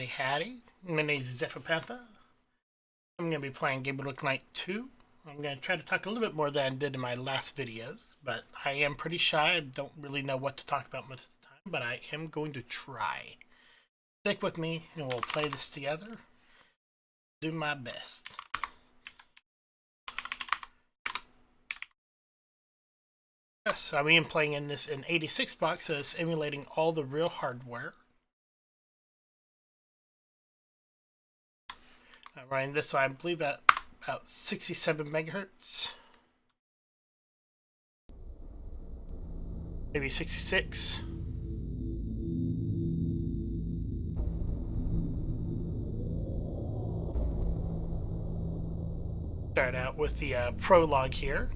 Howdy. My name is Zephyrpantha. I'm going to be playing Gabriel Knight 2. I'm going to try to talk a little bit more than I did in my last videos, but I am pretty shy. I don't really know what to talk about much of the time, but I am going to try. Stick with me and we'll play this together. Do my best. Yes, I am playing in this in 86 bucks, so it's emulating all the real hardware. I'm running this, so I believe at about 67 megahertz. Maybe 66. Start out with the prologue here.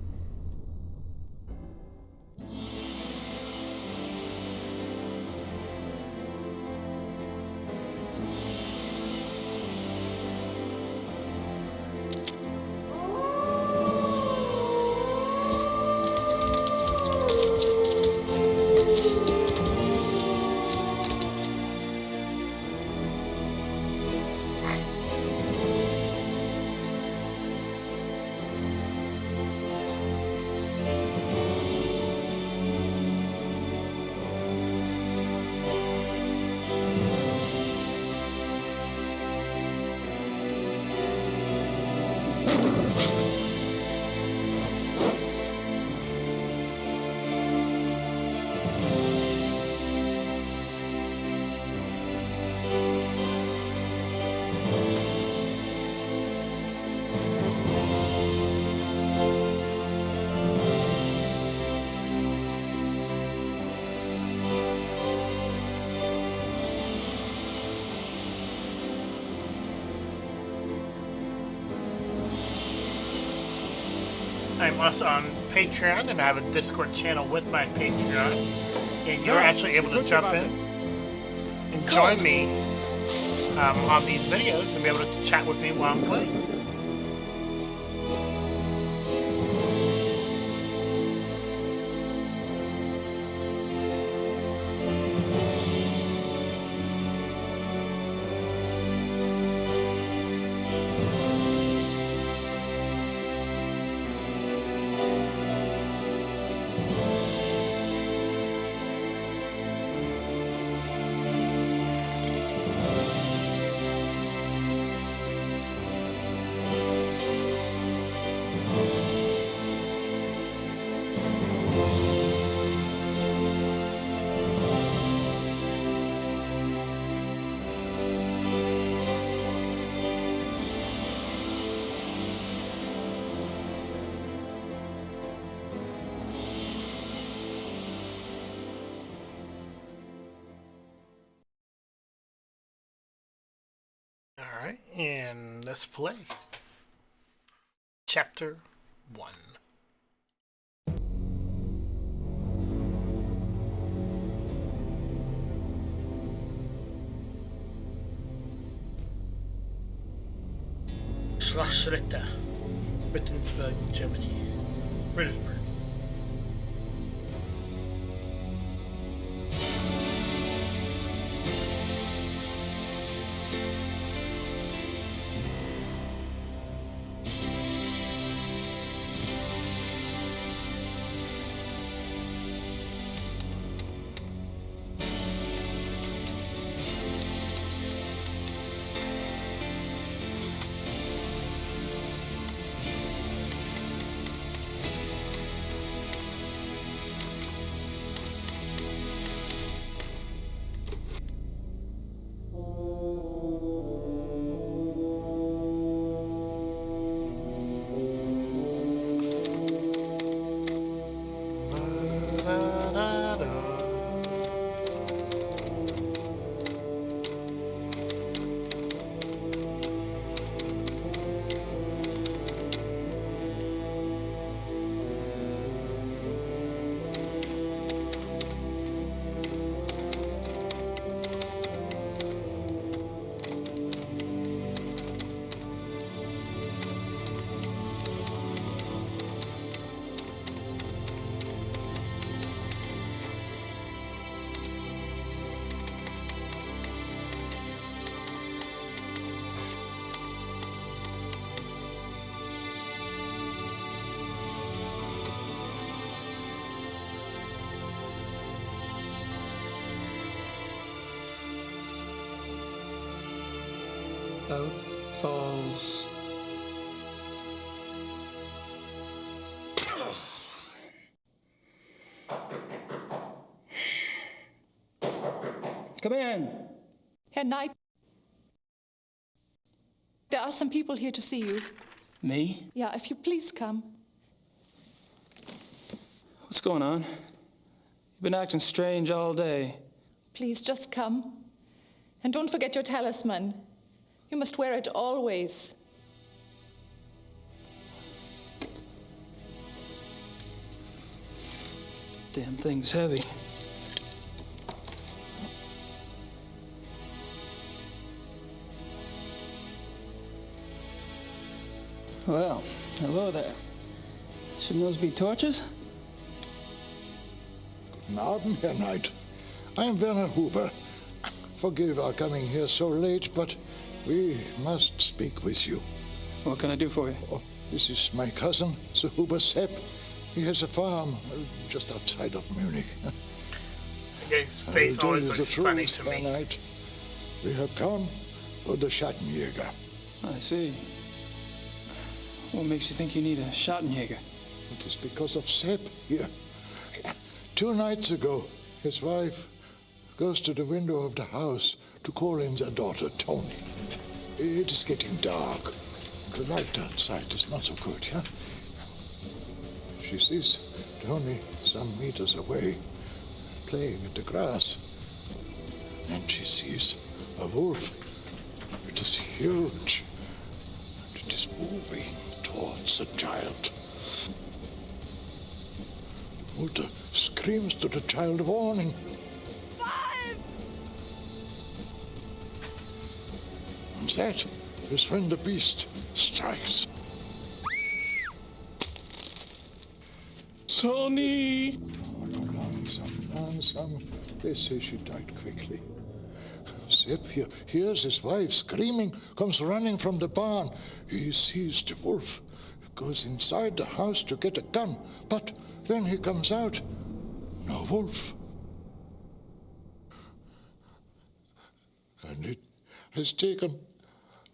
I'm also on Patreon, and I have a Discord channel with my Patreon, and you're actually able to jump in and join me on these videos and be able to chat with me while I'm playing. Alright, and let's play. Chapter 1. Schloss Ritter, Wittensburg, Germany. Rittersburg. Out falls... Come in. Herr Knight, there are some people here to see you. Me? Yeah, if you please come. What's going on? You've been acting strange all day. Please, just come. And don't forget your talisman. You must wear it always. Damn thing's heavy. Well, hello there. Shouldn't those be torches? Guten Abend, Herr Knight. I am Werner Huber. Forgive our coming here so late, but we must speak with you. What can I do for you? Oh, this is my cousin, Sir Huber Sepp. He has a farm just outside of Munich. The guy's face always looks funny to me. Herr Knight. We have come for the Schattenjäger. I see. What makes you think you need a Schattenjäger? It is because of Sepp here. 2 nights ago, his wife goes to the window of the house to call in their daughter, Tony. It is getting dark. The light outside is not so good, yeah? She sees Tony some meters away, playing in the grass. And she sees a wolf. It is huge. And it is moving towards the child. The mother screams to the child, warning. And that is when the beast strikes. Tony! Oh, no, they say she died quickly. Sepp here hears his wife screaming, comes running from the barn. He sees the wolf, goes inside the house to get a gun, but when he comes out, no wolf. And it has taken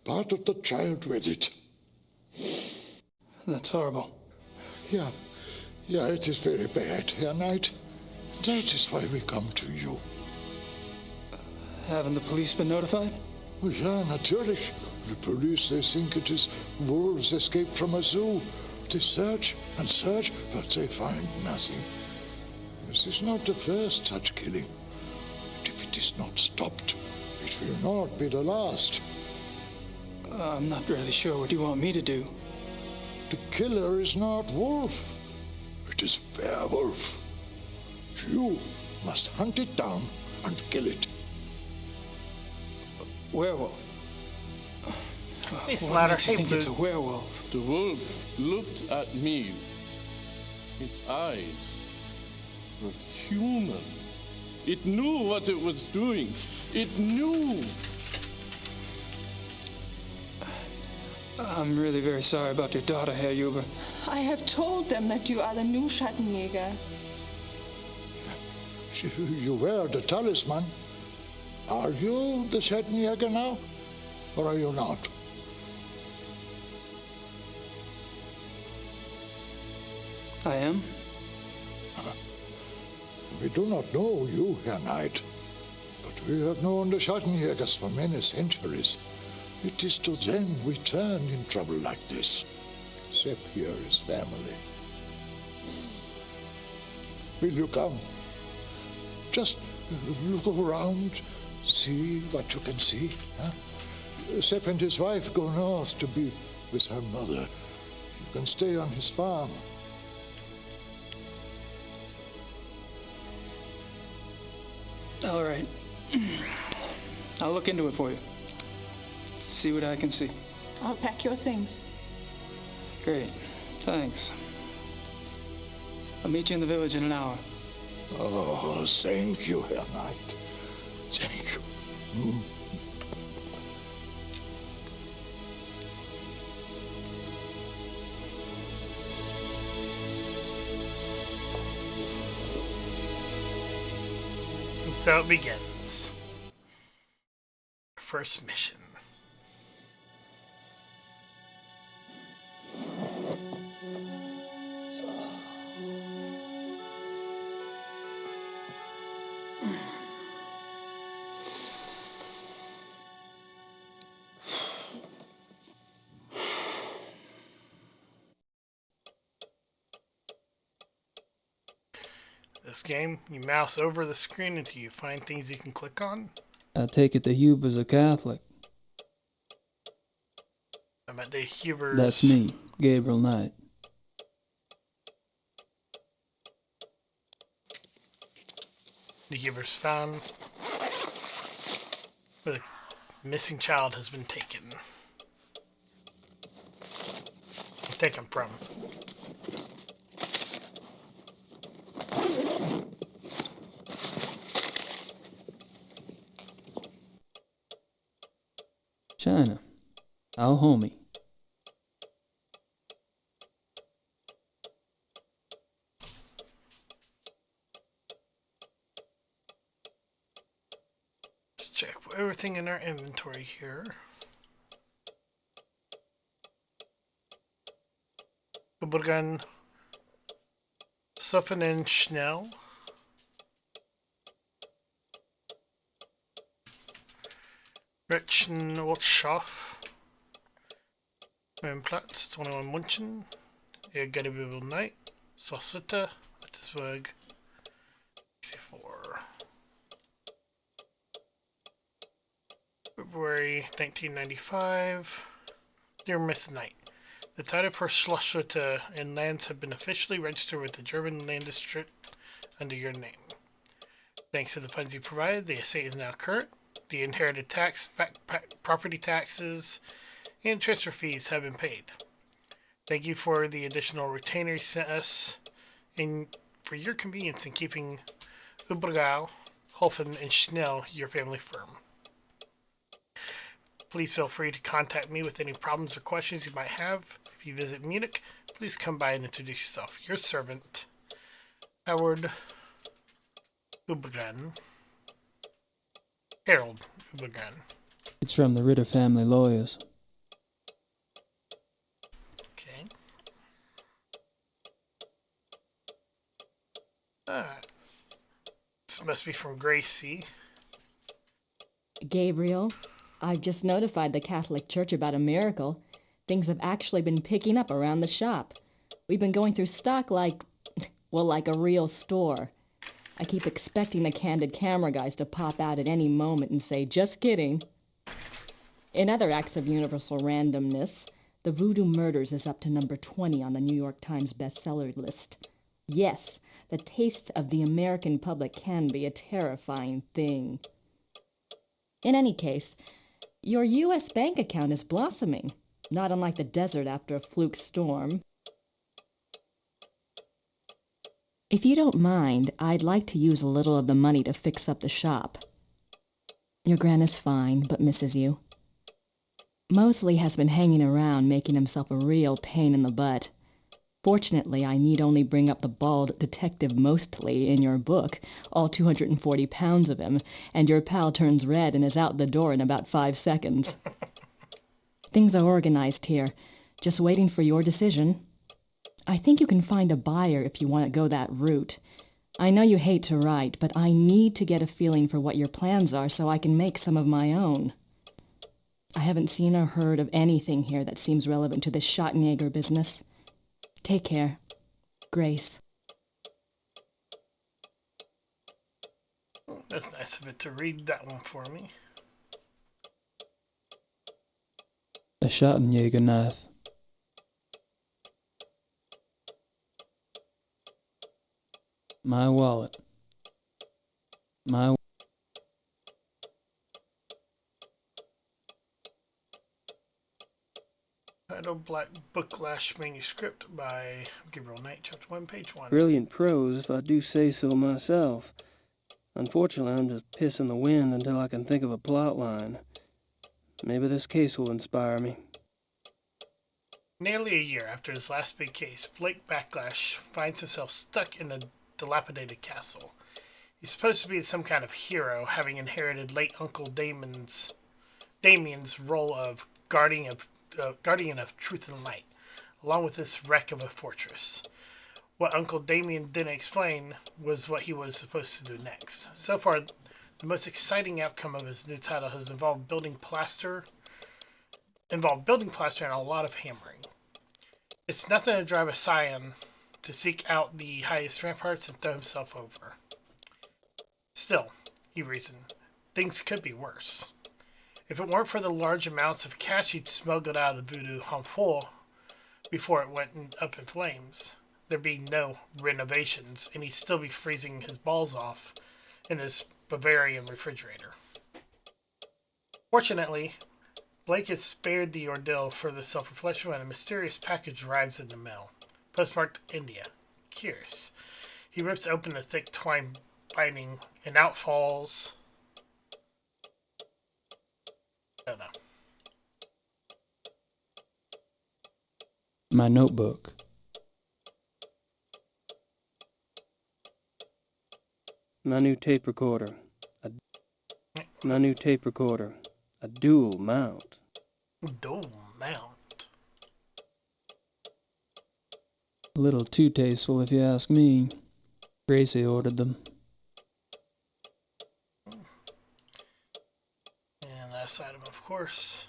part of the child with it. That's horrible. Yeah, it is very bad, Herr Knight. That is why we come to you. Haven't the police been notified? Oh, yeah, natürlich. The police, they think it is wolves escaped from a zoo. They search and search, but they find nothing. This is not the first such killing. And if it is not stopped, it will not be the last. I'm not really sure what you want me to do. The killer is not wolf. It is werewolf. You must hunt it down and kill it. Werewolf? Hey, What Slaughter. makes you Hey, think Blue. it's a werewolf? The wolf looked at me. Its eyes were human. It knew what it was doing. It knew. I'm really very sorry about your daughter, Herr Huber. I have told them that you are the new Schattenjäger. You wear the talisman. Are you the Schattenjäger now? Or are you not? I am? We do not know you, Herr Knight, but we have known the Schattenjägers for many centuries. It is to them we turn in trouble like this. Sepp here is family. Will you come? Just look around, see what you can see. Huh? Sepp and his wife go north to be with her mother. You can stay on his farm. All right. I'll look into it for you. See what I can see. I'll pack your things. Great. Thanks. I'll meet you in the village in an hour. Oh, thank you, Herr Knight. Thank you. And so it begins. First mission. this game? You mouse over the screen until you find things you can click on? I take it the Huber's a Catholic. I bet the Hubers... That's me, Gabriel Knight. The Hubers found where the missing child has been taken. Taken from. China. Our homie. Let's check everything in our inventory here. Übergang Suffenen Schnell. Retchenwolschaft. Platz 21 München. Gabriel Knight. Schloss Ritter. Pittsburgh. 64. February 1995. Dear Miss Knight. The title for Schloss Ritter and lands have been officially registered with the German land district under your name. Thanks to the funds you provided, the estate is now current. The inherited tax, property taxes, and transfer fees have been paid. Thank you for the additional retainer you sent us and for your convenience in keeping Übergau, Hofen, and Schnell your family firm. Please feel free to contact me with any problems or questions you might have. If you visit Munich, please come by and introduce yourself. Your servant, Howard Übergren. Harold Übergren. It's from the Ritter family lawyers. Okay. This must be from Gracie. Gabriel, I've just notified the Catholic Church about a miracle. Things have actually been picking up around the shop. We've been going through stock like a real store. I keep expecting the candid camera guys to pop out at any moment and say, just kidding. In other acts of universal randomness, the Voodoo Murders is up to number 20 on the New York Times bestseller list. Yes, the tastes of the American public can be a terrifying thing. In any case, your U.S. bank account is blossoming, not unlike the desert after a fluke storm. If you don't mind, I'd like to use a little of the money to fix up the shop. Your gran is fine, but misses you. Mosley has been hanging around, making himself a real pain in the butt. Fortunately, I need only bring up the bald detective Mostly in your book, all 240 pounds of him, and your pal turns red and is out the door in about 5 seconds. Things are organized here, just waiting for your decision. I think you can find a buyer if you want to go that route. I know you hate to write, but I need to get a feeling for what your plans are so I can make some of my own. I haven't seen or heard of anything here that seems relevant to this Schattenjäger business. Take care. Grace. That's nice of it to read that one for me. A Schattenjäger knife. My wallet. My Title Black Booklash Manuscript by Gabriel Knight, Chapter 1, Page 1. Brilliant prose, if I do say so myself. Unfortunately, I'm just pissing the wind until I can think of a plot line. Maybe this case will inspire me. Nearly a year after his last big case, Blake Backlash finds himself stuck in a dilapidated castle. He's supposed to be some kind of hero, having inherited late Uncle Damien's role of guardian of truth and light, along with this wreck of a fortress. What Uncle Damien didn't explain was what he was supposed to do next. So far, the most exciting outcome of his new title has involved building plaster and a lot of hammering. It's nothing to drive a scion to seek out the highest ramparts and throw himself over. Still, he reasoned, things could be worse. If it weren't for the large amounts of cash he'd smuggled out of the Voodoo Honfort before it went up in flames, there'd be no renovations, and he'd still be freezing his balls off in his Bavarian refrigerator. Fortunately, Blake is spared the ordeal for the self-reflection when a mysterious package arrives in the mail. Postmarked India. Curious. He rips open the thick twine binding, and out falls... Oh no. My notebook. My new tape recorder. My new tape recorder. A dual mount. Dual mount. A little too tasteful if you ask me. Gracie ordered them. And last item, of course.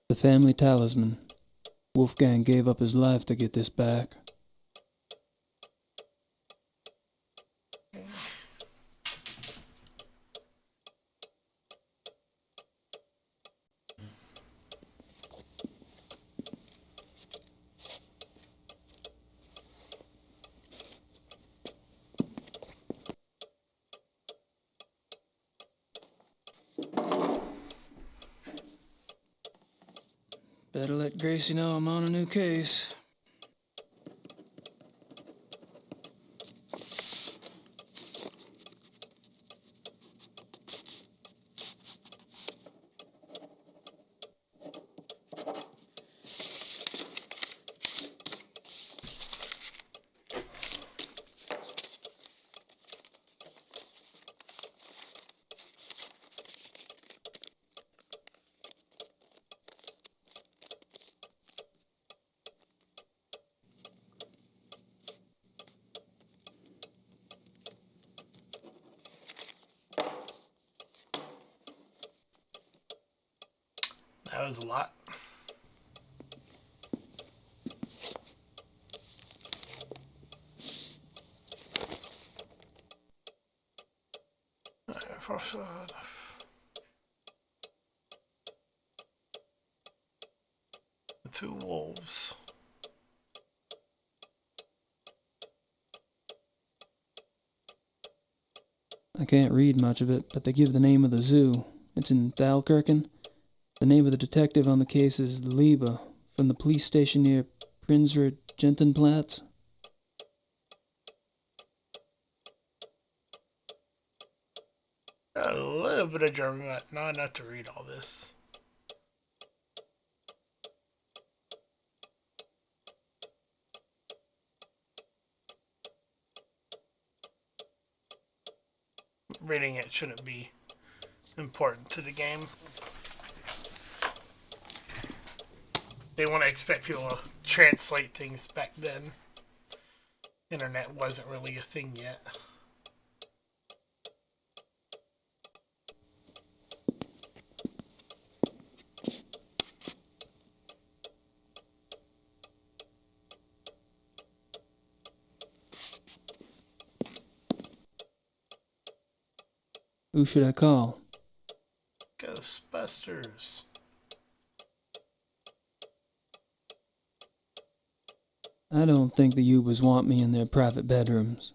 The family talisman. Wolfgang gave up his life to get this back. Better let Gracie know I'm on a new case. That was a lot. The two wolves. I can't read much of it, but they give the name of the zoo. It's in Thalkirken. The name of the detective on the case is Liebe, from the police station near Prinzre Gentenplatz. A little bit of German, but not enough to read all this. Reading it shouldn't be important to the game. They want to expect people to translate things back then. Internet wasn't really a thing yet. Who should I call? Ghostbusters. I don't think the Ubers want me in their private bedrooms.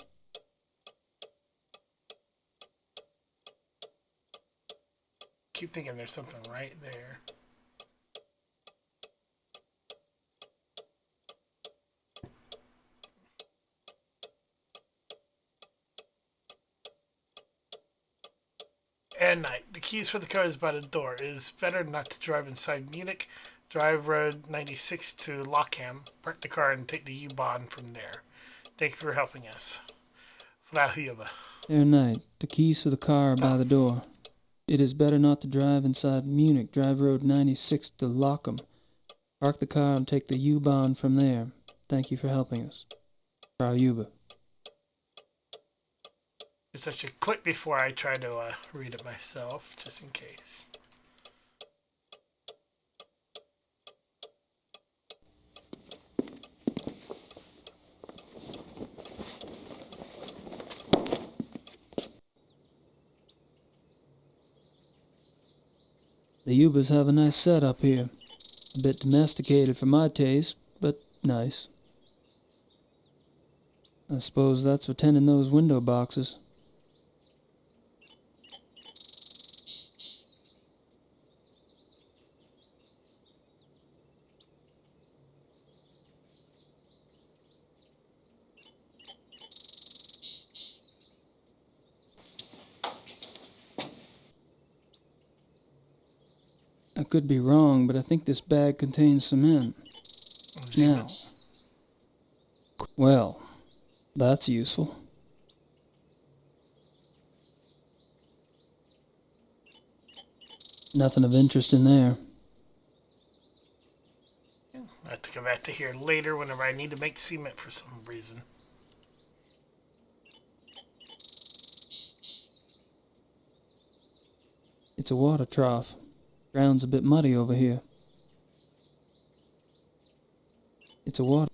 Keep thinking there's something right there. At night, the keys for the car is by the door. It is better not to drive inside Munich. Drive Road 96 to Lockham. Park the car and take the U-Bahn from there. Thank you for helping us. Frau Huber. Herr Knight, the keys for the car are by the door. It is better not to drive inside Munich. Drive Road 96 to Lockham. Park the car and take the U-Bahn from there. Thank you for helping us. Frau Huber. I should click before I try to read it myself, just in case. The Yubas have a nice setup here. A bit domesticated for my taste, but nice. I suppose that's for tending those window boxes. I could be wrong, but I think this bag contains cement. Now, well, that's useful. Nothing of interest in there. I have to come back to here later whenever I need to make cement for some reason. It's a water trough. Ground's a bit muddy over here. It's a water...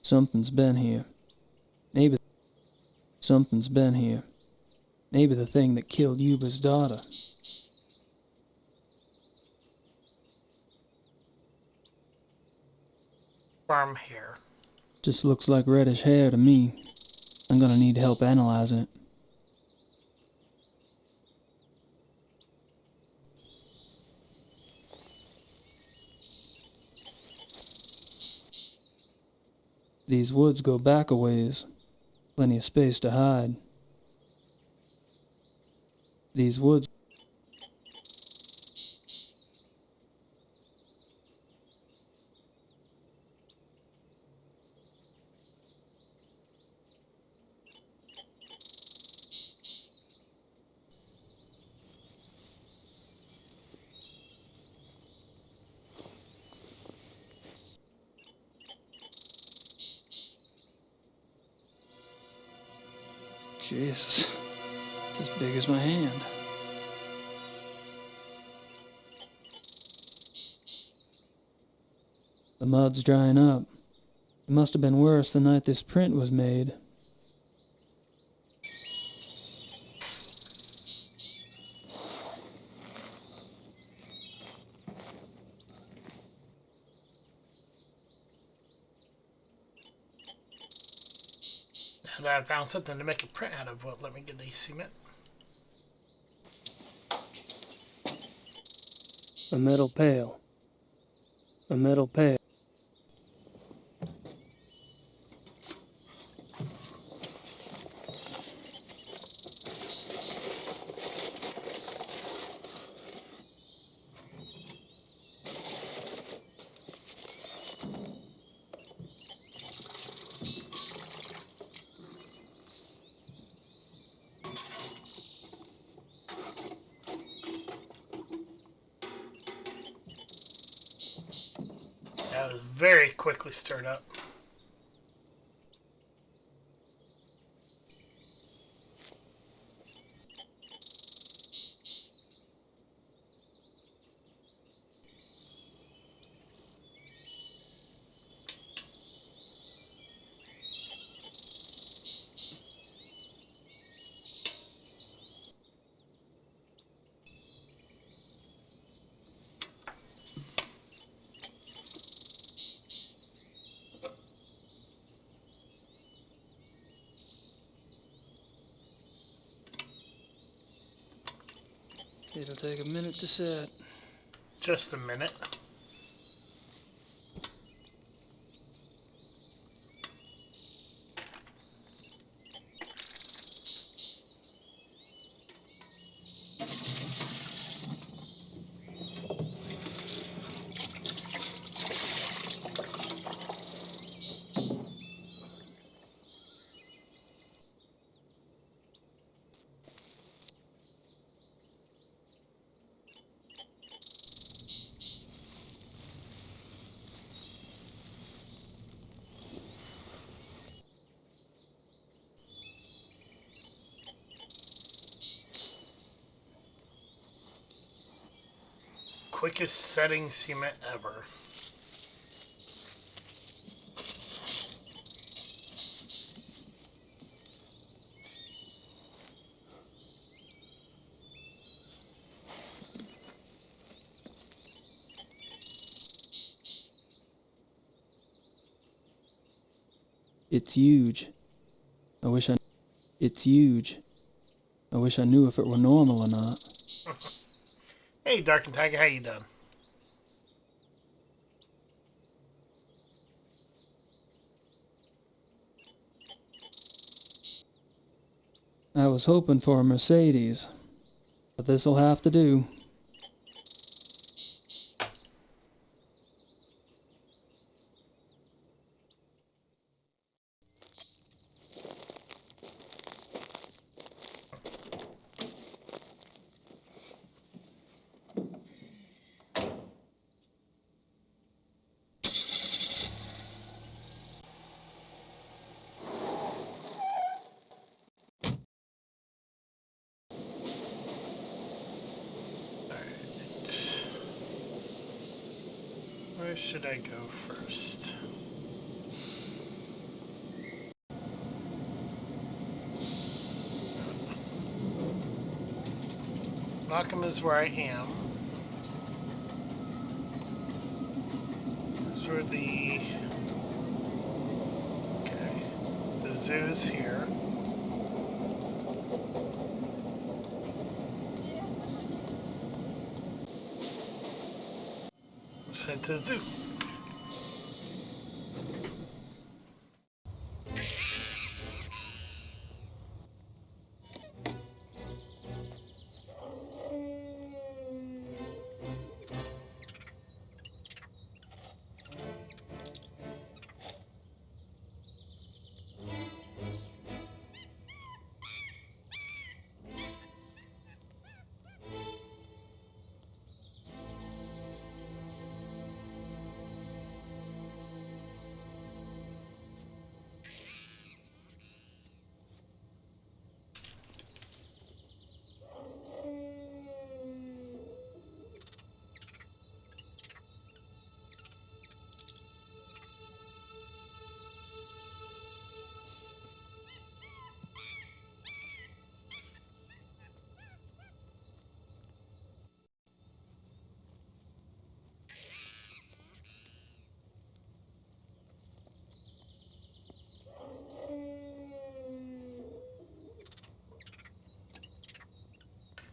Something's been here. Maybe something's been here. Maybe the thing that killed Yuba's daughter. Farm hair. Just looks like reddish hair to me. I'm gonna need help analyzing it. These woods go back a ways. Plenty of space to hide. These woods... Jesus, it's as big as my hand. The mud's drying up. It must have been worse the night this print was made. And I found something to make a print out of. Well, let me get the cement. A metal pail. A metal pail. That was very quickly stirred up. It'll take a minute to set. Just a minute. quickest setting cement ever. It's huge. It's huge. I wish I knew if it were normal or not. Hey, Dark and Tiger, how you doing? I was hoping for a Mercedes, but this'll have to do. Where should I go first? Lockham is where I am. These are the... Okay. The zoo's here. Sent to the zoo.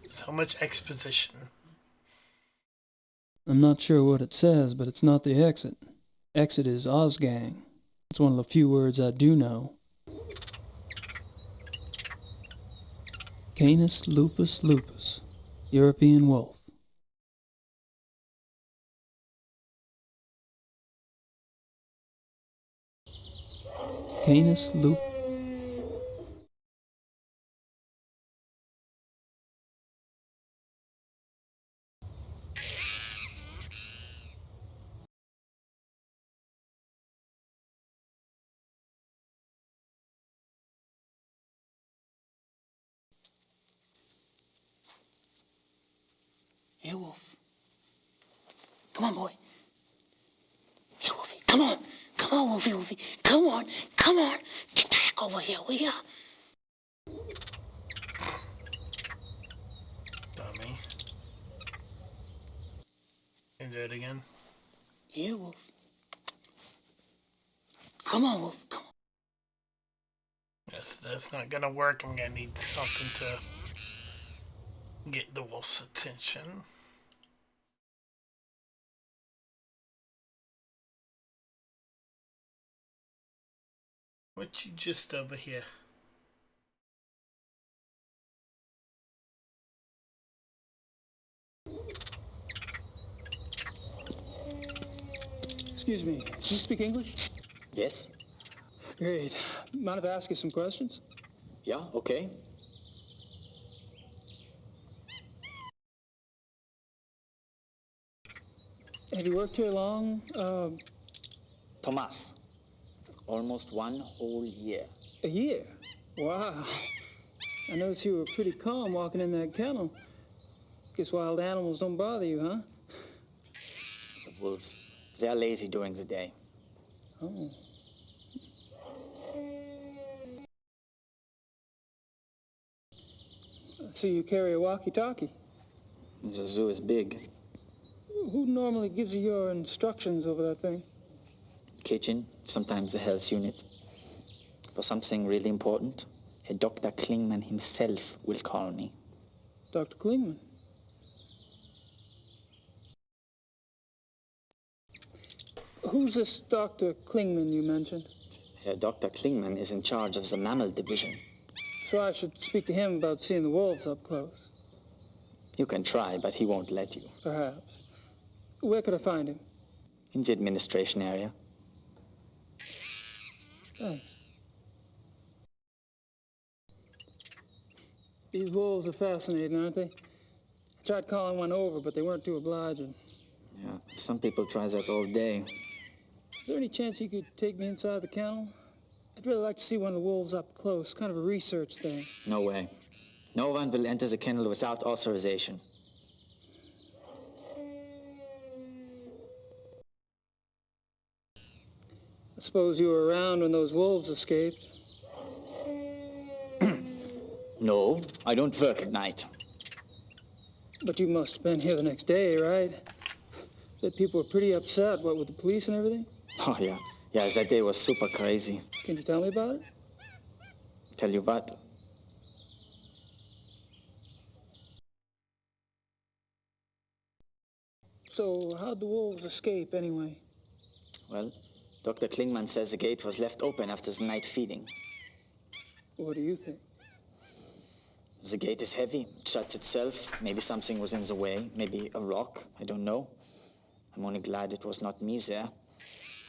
So much exposition. I'm not sure what it says, but it's not the exit. Exit is Ozgang. It's one of the few words I do know. Canis lupus lupus, European wolf. Canis lupus. Hey, Wolf. Come on, boy. Hey, Wolfie, come on. Come on, Wolfie, Wolfie. Come on. Come on. Get the heck over here, will ya? Dummy. Can you do it again? Yeah, Wolf. Come on, Wolf. Come on. Yes, that's not gonna work. I'm gonna need something to get the wolf's attention. What you just over here? Excuse me, do you speak English? Yes? Great. Mind if I ask you some questions? Yeah, okay. Have you worked here long? Thomas. Almost 1 whole year. A year? Wow. I noticed you were pretty calm walking in that kennel. Guess wild animals don't bother you, huh? wolves. They are lazy during the day. Oh. So you carry a walkie-talkie. The zoo is big. Who normally gives you your instructions over that thing? Kitchen, sometimes the health unit. For something really important, Dr. Klingman himself will call me. Dr. Klingman. Who's this Dr. Klingman you mentioned? Dr. Klingman is in charge of the mammal division. So I should speak to him about seeing the wolves up close. You can try, but he won't let you. Perhaps. Where could I find him? In the administration area. Thanks. These wolves are fascinating, aren't they? I tried calling one over, but they weren't too obliging. Yeah, some people try that all day. Is there any chance you could take me inside the kennel? I'd really like to see one of the wolves up close, kind of a research thing. No way. No one will enter the kennel without authorization. I suppose you were around when those wolves escaped. No, I don't work at night. But you must have been here the next day, right? That people were pretty upset, what, with the police and everything? Oh, yeah. Yeah, that day was super crazy. Can you tell me about it? Tell you what? So how'd the wolves escape, anyway? Well, Dr. Klingman says the gate was left open after the night feeding. What do you think? The gate is heavy. It shuts itself. Maybe something was in the way. Maybe a rock. I don't know. I'm only glad it was not me there.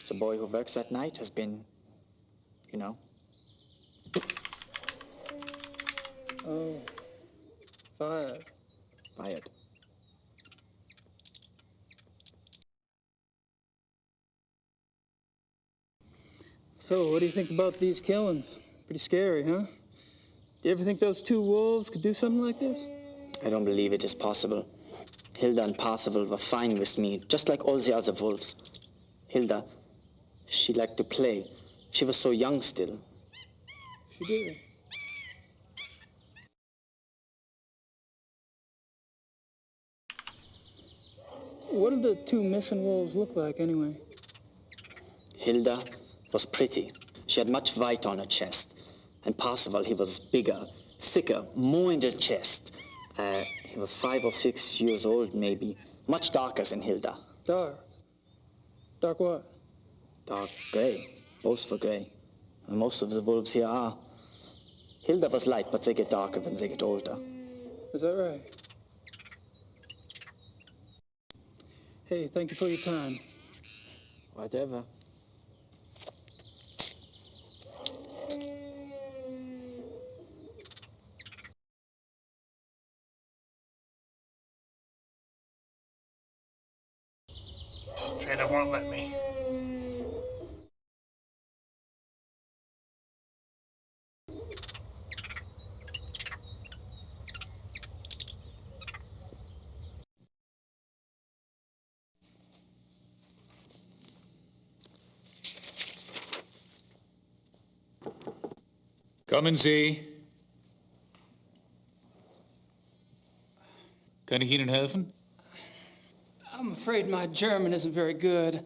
The boy who works that night has been, you know. Oh, fired. Fired. So, what do you think about these killings? Pretty scary, huh? Do you ever think those two wolves could do something like this? I don't believe it is possible. Hilda and Parzival were fine with me, just like all the other wolves. Hilda, she liked to play. She was so young still. She did. What did the two missing wolves look like, anyway? Hilda was pretty. She had much white on her chest. And Parzival, he was bigger, thicker, more in the chest. He was 5 or 6 years old, maybe. Much darker than Hilda. Dark? Dark what? Dark gray. Both were gray. And most of the wolves here are. Hilda was light, but they get darker when they get older. Is that right? Hey, thank you for your time. Whatever. Straight up won't let me. Kommen Sie. Kann ich Ihnen helfen? I'm afraid my German isn't very good.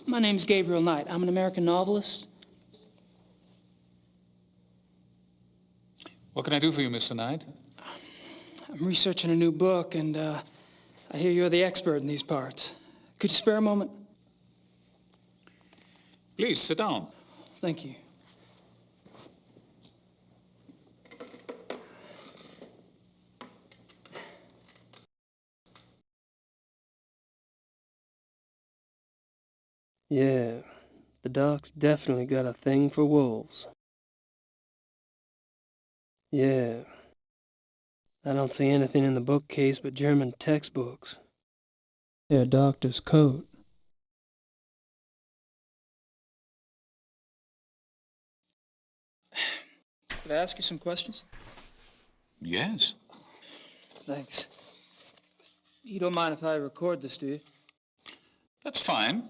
My name's Gabriel Knight. I'm an American novelist. What can I do for you, Mr. Knight? I'm researching a new book, and I hear you're the expert in these parts. Could you spare a moment? Please, sit down. Thank you. Yeah, the doc's definitely got a thing for wolves. Yeah. I don't see anything in the bookcase but German textbooks. Their doctor's coat. Could I ask you some questions? Yes. Thanks. You don't mind if I record this, do you? That's fine.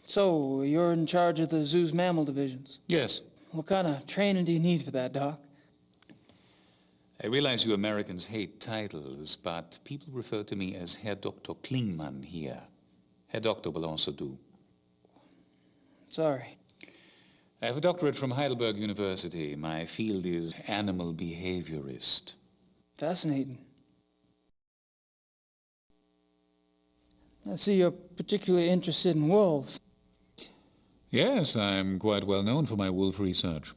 So, you're in charge of the zoo's mammal divisions. Yes. What kind of training do you need for that, Doc? I realize you Americans hate titles, but people refer to me as Herr Dr. Klingmann here. Herr Doctor will also do. Sorry. I have a doctorate from Heidelberg University. My field is animal behaviorist. Fascinating. I see you're particularly interested in wolves. Yes, I'm quite well known for my wolf research.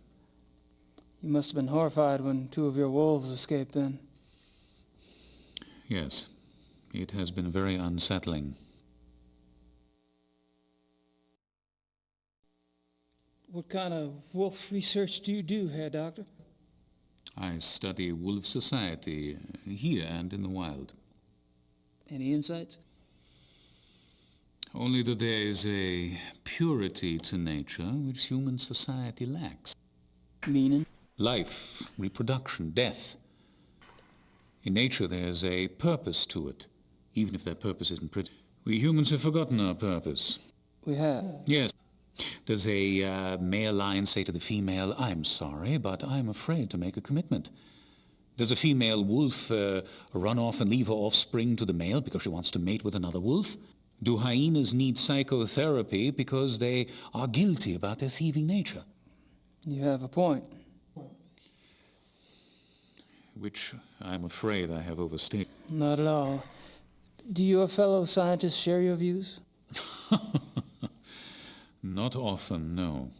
You must have been horrified when 2 of your wolves escaped then. Yes, it has been very unsettling. What kind of wolf research do you do, Herr Doctor? I study wolf society here and in the wild. Any insights? Only that there is a purity to nature which human society lacks. Meaning? Life, reproduction, death. In nature there's a purpose to it, even if that purpose isn't pretty. We humans have forgotten our purpose. We have. Yes. Does a male lion say to the female, "I'm sorry, but I'm afraid to make a commitment"? Does a female wolf run off and leave her offspring to the male because she wants to mate with another wolf? Do hyenas need psychotherapy because they are guilty about their thieving nature? You have a point. Which I'm afraid I have overstated. Not at all. Do your fellow scientists share your views? Not often, no.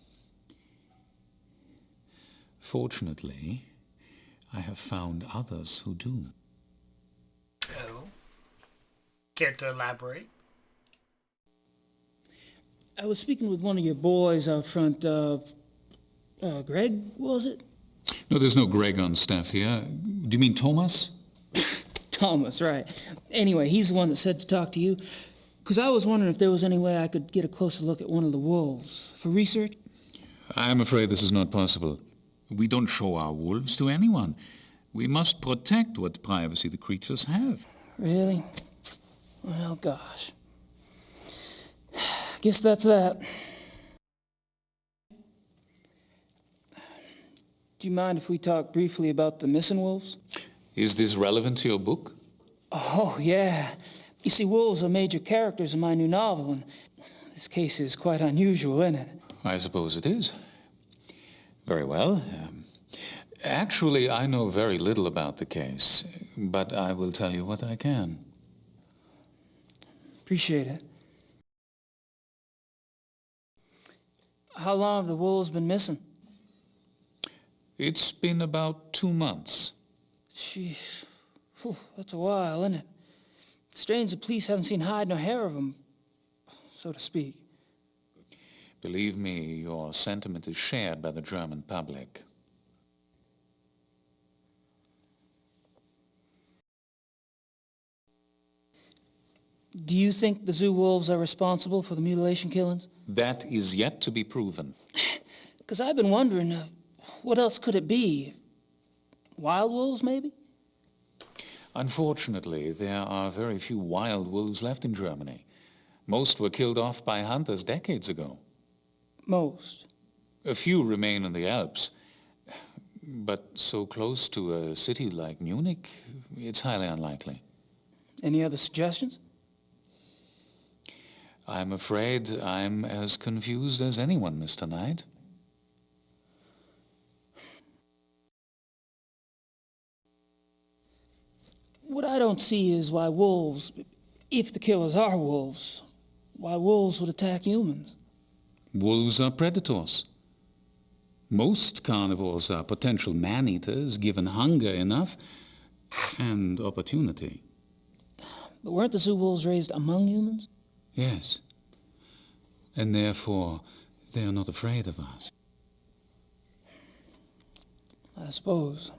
Fortunately, I have found others who do. Oh. Care to elaborate? I was speaking with one of your boys out front, Greg, was it? No, there's no Greg on staff here. Do you mean Thomas? Thomas, right. Anyway, he's the one that said to talk to you. Because I was wondering if there was any way I could get a closer look at one of the wolves for research. I'm afraid this is not possible. We don't show our wolves to anyone. We must protect what privacy the creatures have. Really? Well, gosh. Guess that's that. Do you mind if we talk briefly about the missing wolves? Is this relevant to your book? Oh, yeah. You see, wolves are major characters in my new novel, and this case is quite unusual, isn't it? I suppose it is. Very well. Actually, I know very little about the case, but I will tell you what I can. Appreciate it. How long have the wolves been missing? It's been about 2 months. Jeez. Whew, that's a while, isn't it? Strange the police haven't seen hide nor hair of them, so to speak. Believe me, your sentiment is shared by the German public. Do you think the zoo wolves are responsible for the mutilation killings? That is yet to be proven. Because I've been wondering, what else could it be? Wild wolves, maybe? Unfortunately, there are very few wild wolves left in Germany. Most were killed off by hunters decades ago. Most? A few remain in the Alps. But so close to a city like Munich, it's highly unlikely. Any other suggestions? I'm afraid I'm as confused as anyone, Mr. Knight. What I don't see is why wolves, if the killers are wolves, why wolves would attack humans. Wolves are predators. Most carnivores are potential man-eaters given hunger enough and opportunity. But weren't the zoo wolves raised among humans? Yes. And therefore, they are not afraid of us. I suppose.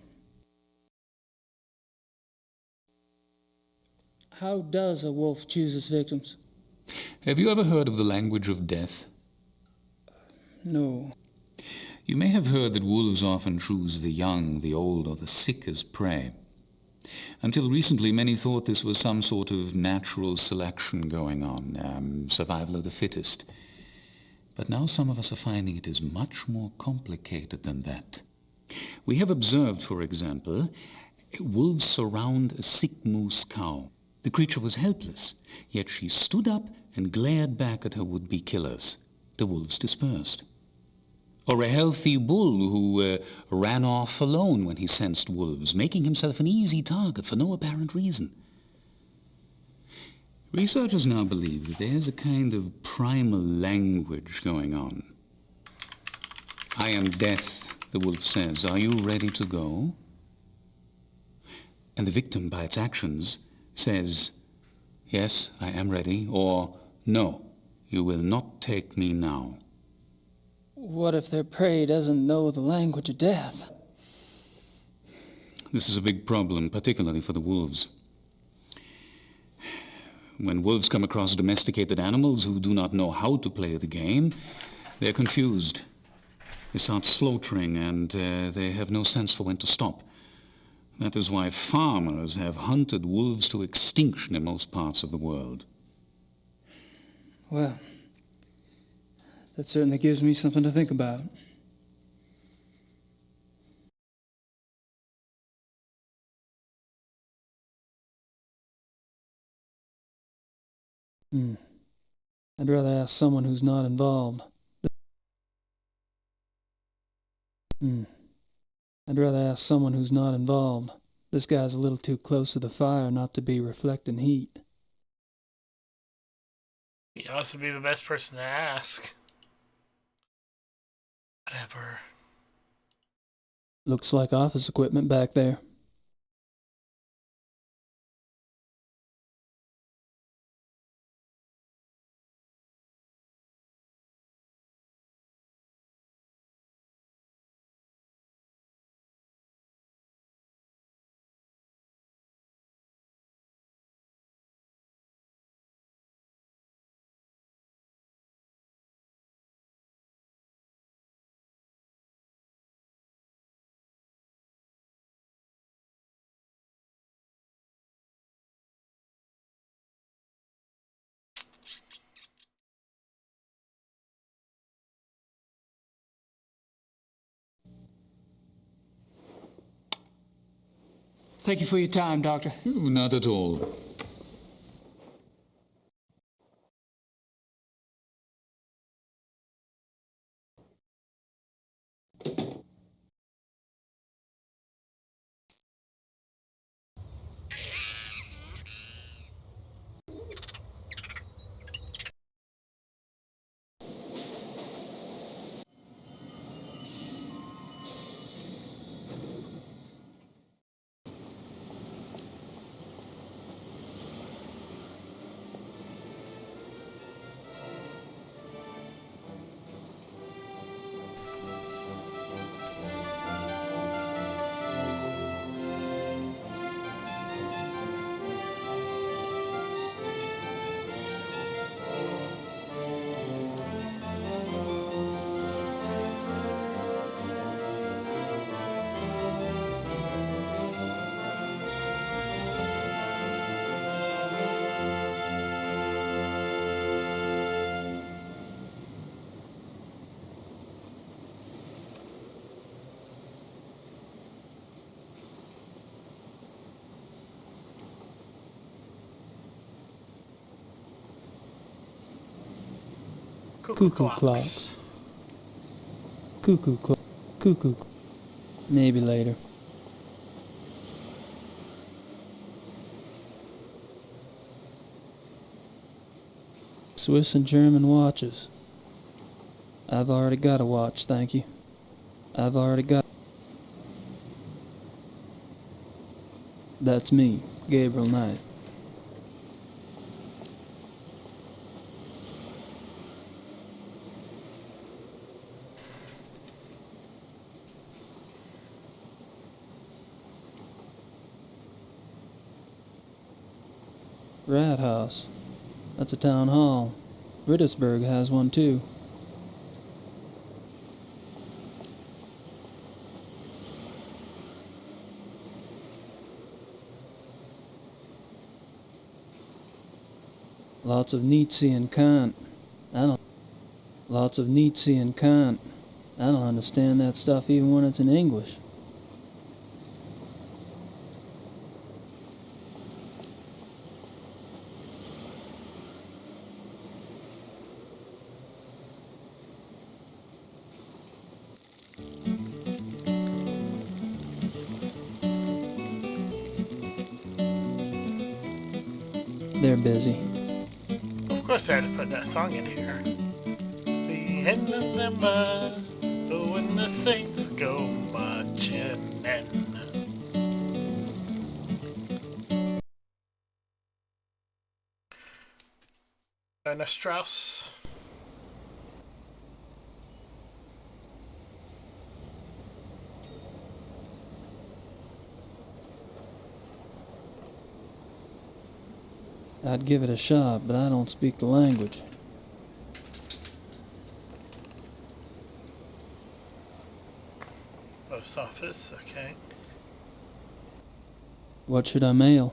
How does a wolf choose its victims? Have you ever heard of the language of death? No. You may have heard that wolves often choose the young, the old, or the sick as prey. Until recently, many thought this was some sort of natural selection going on, survival of the fittest. But now some of us are finding it is much more complicated than that. We have observed, for example, wolves surround a sick moose cow. The creature was helpless, yet she stood up and glared back at her would-be killers. The wolves dispersed. Or a healthy bull who ran off alone when he sensed wolves, making himself an easy target for no apparent reason. Researchers now believe that there's a kind of primal language going on. "I am death," the wolf says. "Are you ready to go?" And the victim, by its actions, says, "Yes, I am ready," or "No, you will not take me now." What if their prey doesn't know the language of death? This is a big problem, particularly for the wolves. When wolves come across domesticated animals who do not know how to play the game, they're confused. They start slaughtering, and they have no sense for when to stop. That is why farmers have hunted wolves to extinction in most parts of the world. Well, that certainly gives me something to think about. I'd rather ask someone who's not involved. I'd rather ask someone who's not involved. This guy's a little too close to the fire not to be reflecting heat. He'd also be the best person to ask. Whatever. Looks like office equipment back there. Thank you for your time, Doctor. Not at all. Cuckoo Cuckoo clocks. Cuckoo clock. Cuckoo. Maybe later. Swiss and German watches. I've already got a watch, thank you. I've already got... That's me, Gabriel Knight. Rat House. That's a town hall. Rittersburg has one too. Lots of Nietzsche and Kant. Lots of Nietzsche and Kant. I don't understand that stuff even when it's in English. They're busy. Of course I had to put that song in here. The end of the month, when the saints go marching in. Anna Strauss. I'd give it a shot, but I don't speak the language. Post office, okay. What should I mail?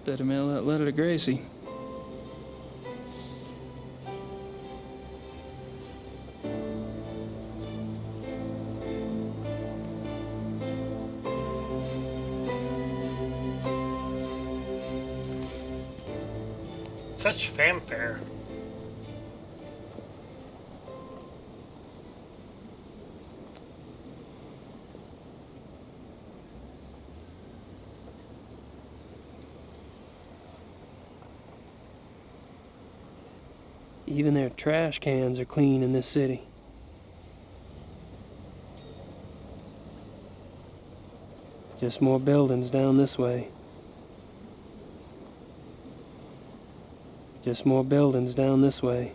Better mail that letter to Gracie. Such fanfare. Even their trash cans are clean in this city. Just more buildings down this way. Just more buildings down this way.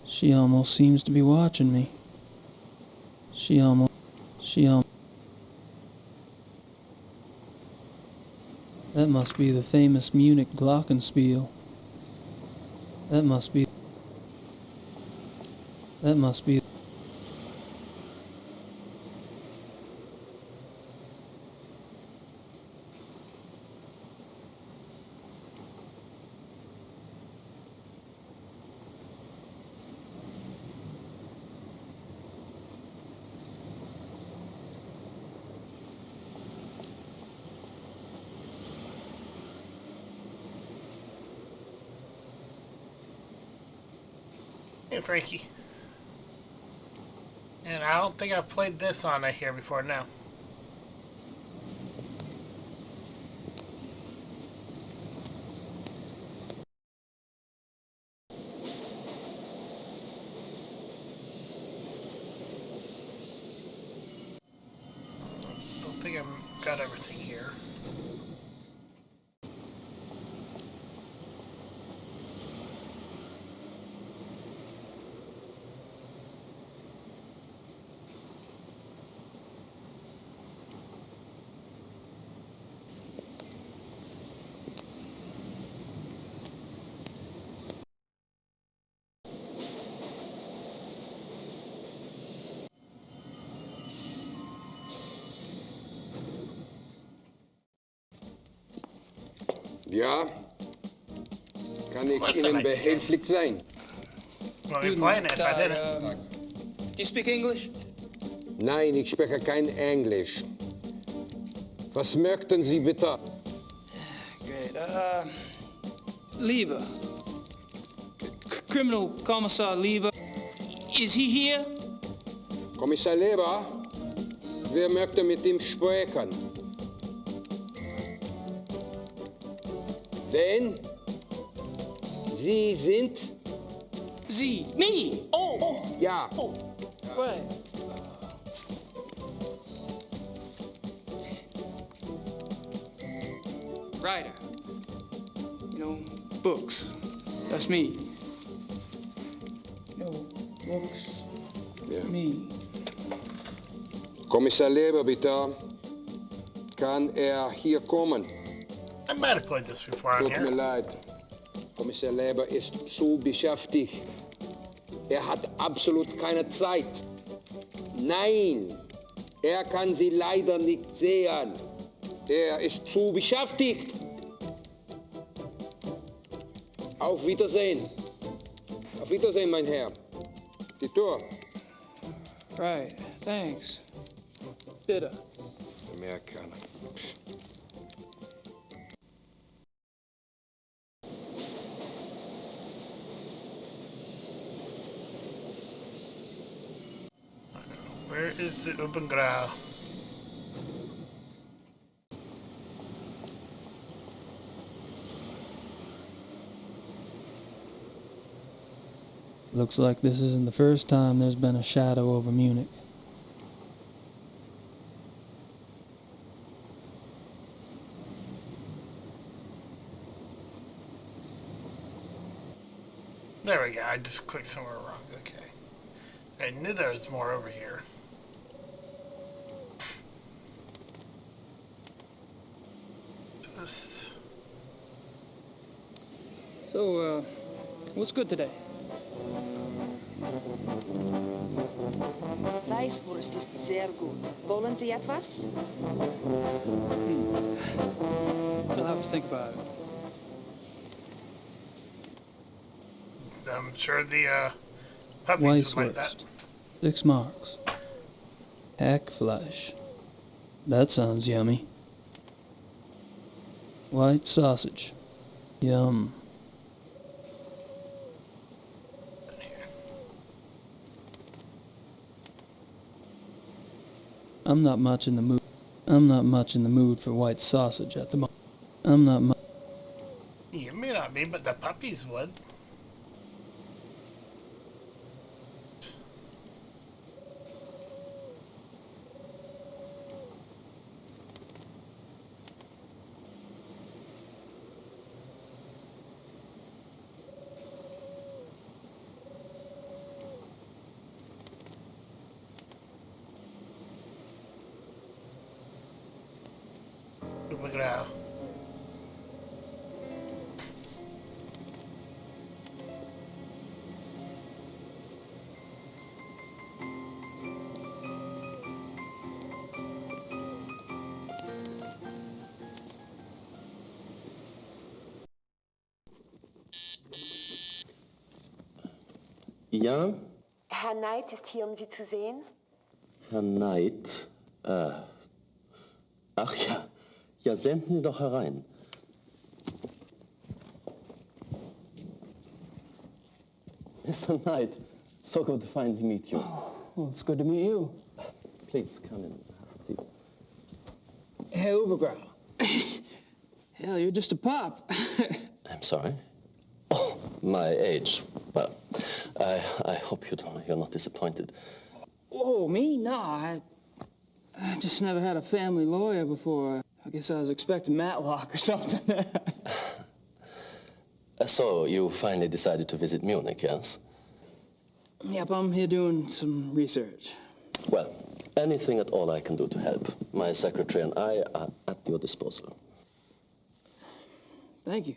She almost seems to be watching me. She almost. That must be the famous Munich glockenspiel. That must be. Hey, Frankie. And I don't think I've played this on here before now. Don't think I've got everything here. Ja, kann ich Ihnen behilflich sein? Well, we're playing it if I didn't. Do you speak English? Nein, ich spreche kein Englisch. Was möchten Sie bitte? Great. Lieber. Criminal Commissar Lieber. Is he here? Kommissar Leber, wer möchte mit ihm sprechen? Wen? Sie sind? Z. Me! Oh! Ja. Oh! Right. Writer. You know, books. That's me. You know, books. Ja. Me. Kommissar Leber, bitte. Kann hier kommen? I might have played this before on Tut mir here. leid. Kommissar Leber ist zu beschäftigt. Hat absolut keine Zeit. Nein, kann Sie leider nicht sehen. Ist zu beschäftigt. Auf Wiedersehen. Auf Wiedersehen, mein Herr. Die Tür. Right. Thanks. Bitte. Amerikaner. Where is the open ground? Looks like this isn't the first time there's been a shadow over Munich. There we go. I just clicked somewhere wrong. Okay. I knew there was more over here. Just... So, what's good today? Weißwurst ist sehr gut. Wollen Sie etwas? I'll have to think about it. I'm sure the puppies would like that. Weisswurst. 6 marks. Hackfleisch. That sounds yummy. White sausage. Yum. I'm not much in the mood for white sausage at the moment. I'm not much. You may not be, but the puppies would. Look at that. Ja? Herr Knight ist hier, um Sie zu sehen. Herr Knight? Ach ja. Ja, senden Sie doch herein. Mr. Knight, so good to finally meet you. Well, it's good to meet you. Please, come in. See. Hey, Ubergrau. Hell, you're just a pup. I'm sorry? Oh, my age. Well, I hope you're not disappointed. Oh, me? No, I just never had a family lawyer before. I guess I was expecting Matlock or something. So, you finally decided to visit Munich, yes? Yep, I'm here doing some research. Well, anything at all I can do to help. My secretary and I are at your disposal. Thank you.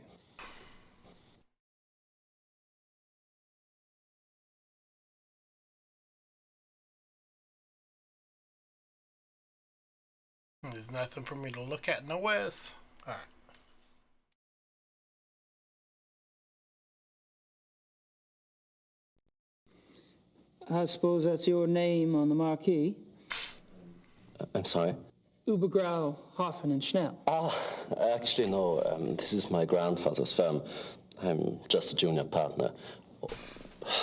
There's nothing for me to look at in the west. All right. I suppose that's your name on the marquee. I'm sorry? Ubergrau, Hoffen and Schnell. Actually, no. This is my grandfather's firm. I'm just a junior partner.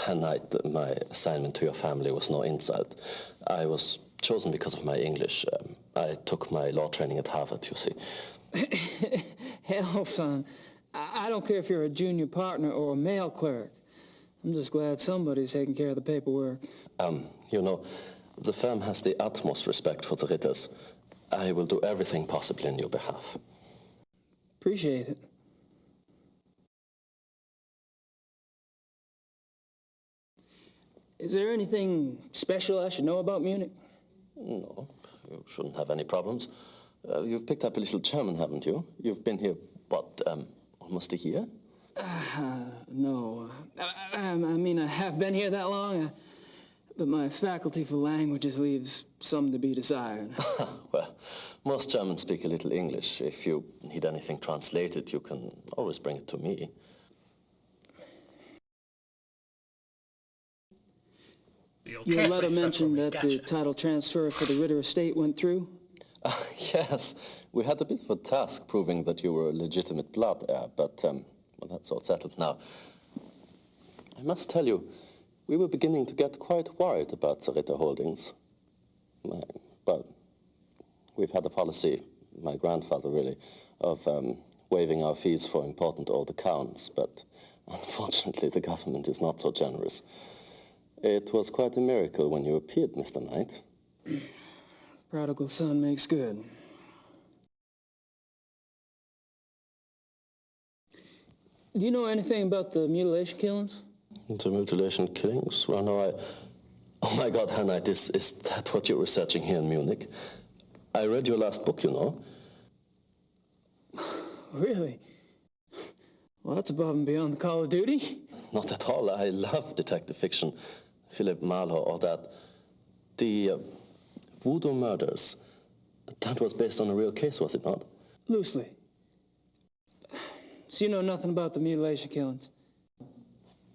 And my assignment to your family was no insult. I was chosen because of my English. I took my law training at Harvard, you see. Hell, son. I don't care if you're a junior partner or a mail clerk. I'm just glad somebody's taking care of the paperwork. You know, the firm has the utmost respect for the Ritters. I will do everything possible in your behalf. Appreciate it. Is there anything special I should know about Munich? No, you shouldn't have any problems. You've picked up a little German, haven't you? You've been here, what, almost a year? No. I mean, I have been here that long, but my faculty for languages leaves some to be desired. Well, most Germans speak a little English. If you need anything translated, you can always bring it to me. Your letter mentioned that the title transfer for the Ritter estate went through? Yes, we had a bit of a task proving that you were a legitimate blood heir, but well, that's all settled now. I must tell you, we were beginning to get quite worried about the Ritter holdings. But we've had a policy, my grandfather really, of waiving our fees for important old accounts, but unfortunately the government is not so generous. It was quite a miracle when you appeared, Mr. Knight. Prodigal son makes good. Do you know anything about the mutilation killings? The mutilation killings? Well, no, Oh my God, Herr Knight, is that what you're researching here in Munich? I read your last book, you know. Really? Well, that's above and beyond the call of duty. Not at all. I love detective fiction. Philip Marlowe or that. The Voodoo murders. That was based on a real case, was it not? Loosely. So you know nothing about the mutilation killings?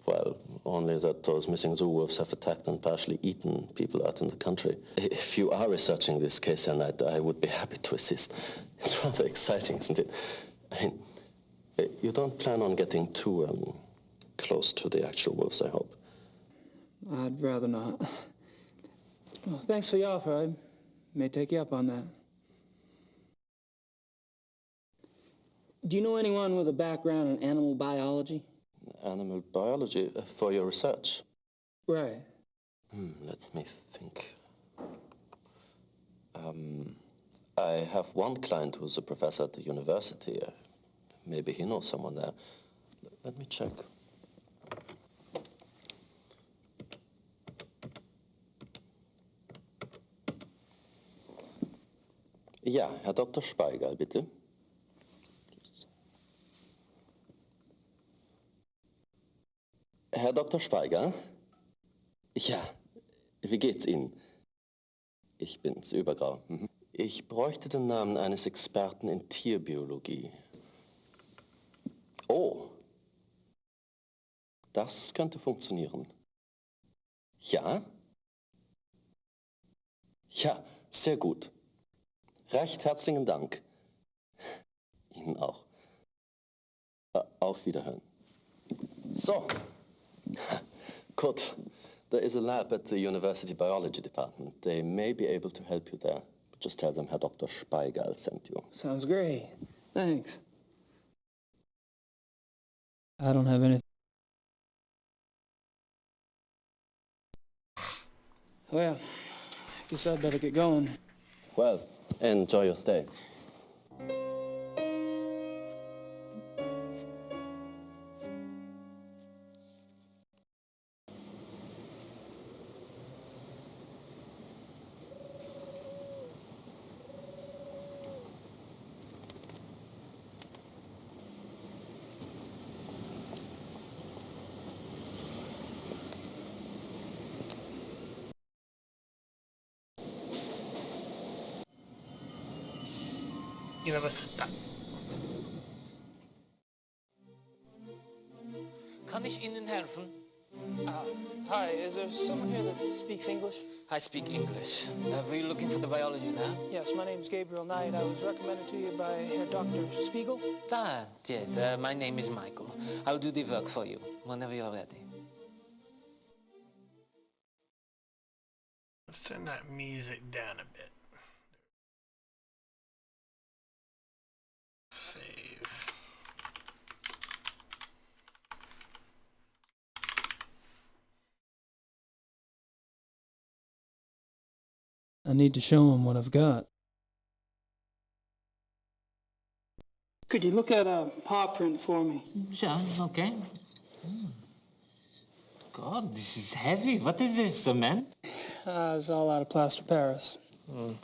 Well, only that those missing zoo wolves have attacked and partially eaten people out in the country. If you are researching this case, Herr Knight, I would be happy to assist. It's rather exciting, isn't it? I mean, you don't plan on getting too close to the actual wolves, I hope. I'd rather not. Well, thanks for the offer. I may take you up on that. Do you know anyone with a background in animal biology? Animal biology for your research? Right. Let me think. I have one client who's a professor at the university. Maybe he knows someone there. Let me check. Ja, Herr Dr. Speigal, bitte. Herr Dr. Speigal? Ja, wie geht's Ihnen? Ich bin's, Übergrau. Ich bräuchte den Namen eines Experten in Tierbiologie. Oh, das könnte funktionieren. Ja? Ja, sehr gut. Recht herzlichen Dank. Ihnen auch. Auf Wiederhören. So. Good. There is a lab at the University Biology Department. They may be able to help you there. Just tell them Herr Dr. Speigal sent you. Sounds great. Thanks. I don't have anything. Well, I guess I'd better get going. Well, enjoy your stay. Universität. Kann ich Ihnen helfen? Hi, is there someone here that speaks English? I speak English. Were you looking for the biology lab? Yes, my name's Gabriel Knight. I was recommended to you by Herr Dr. Spiegel. Yes, my name is Michael. I'll do the work for you whenever you're ready. Let's turn that music down a bit. Save. I need to show him what I've got. Could you look at a paw print for me? Sure, okay. God, this is heavy. What is this, cement? It's all out of plaster Paris. Well.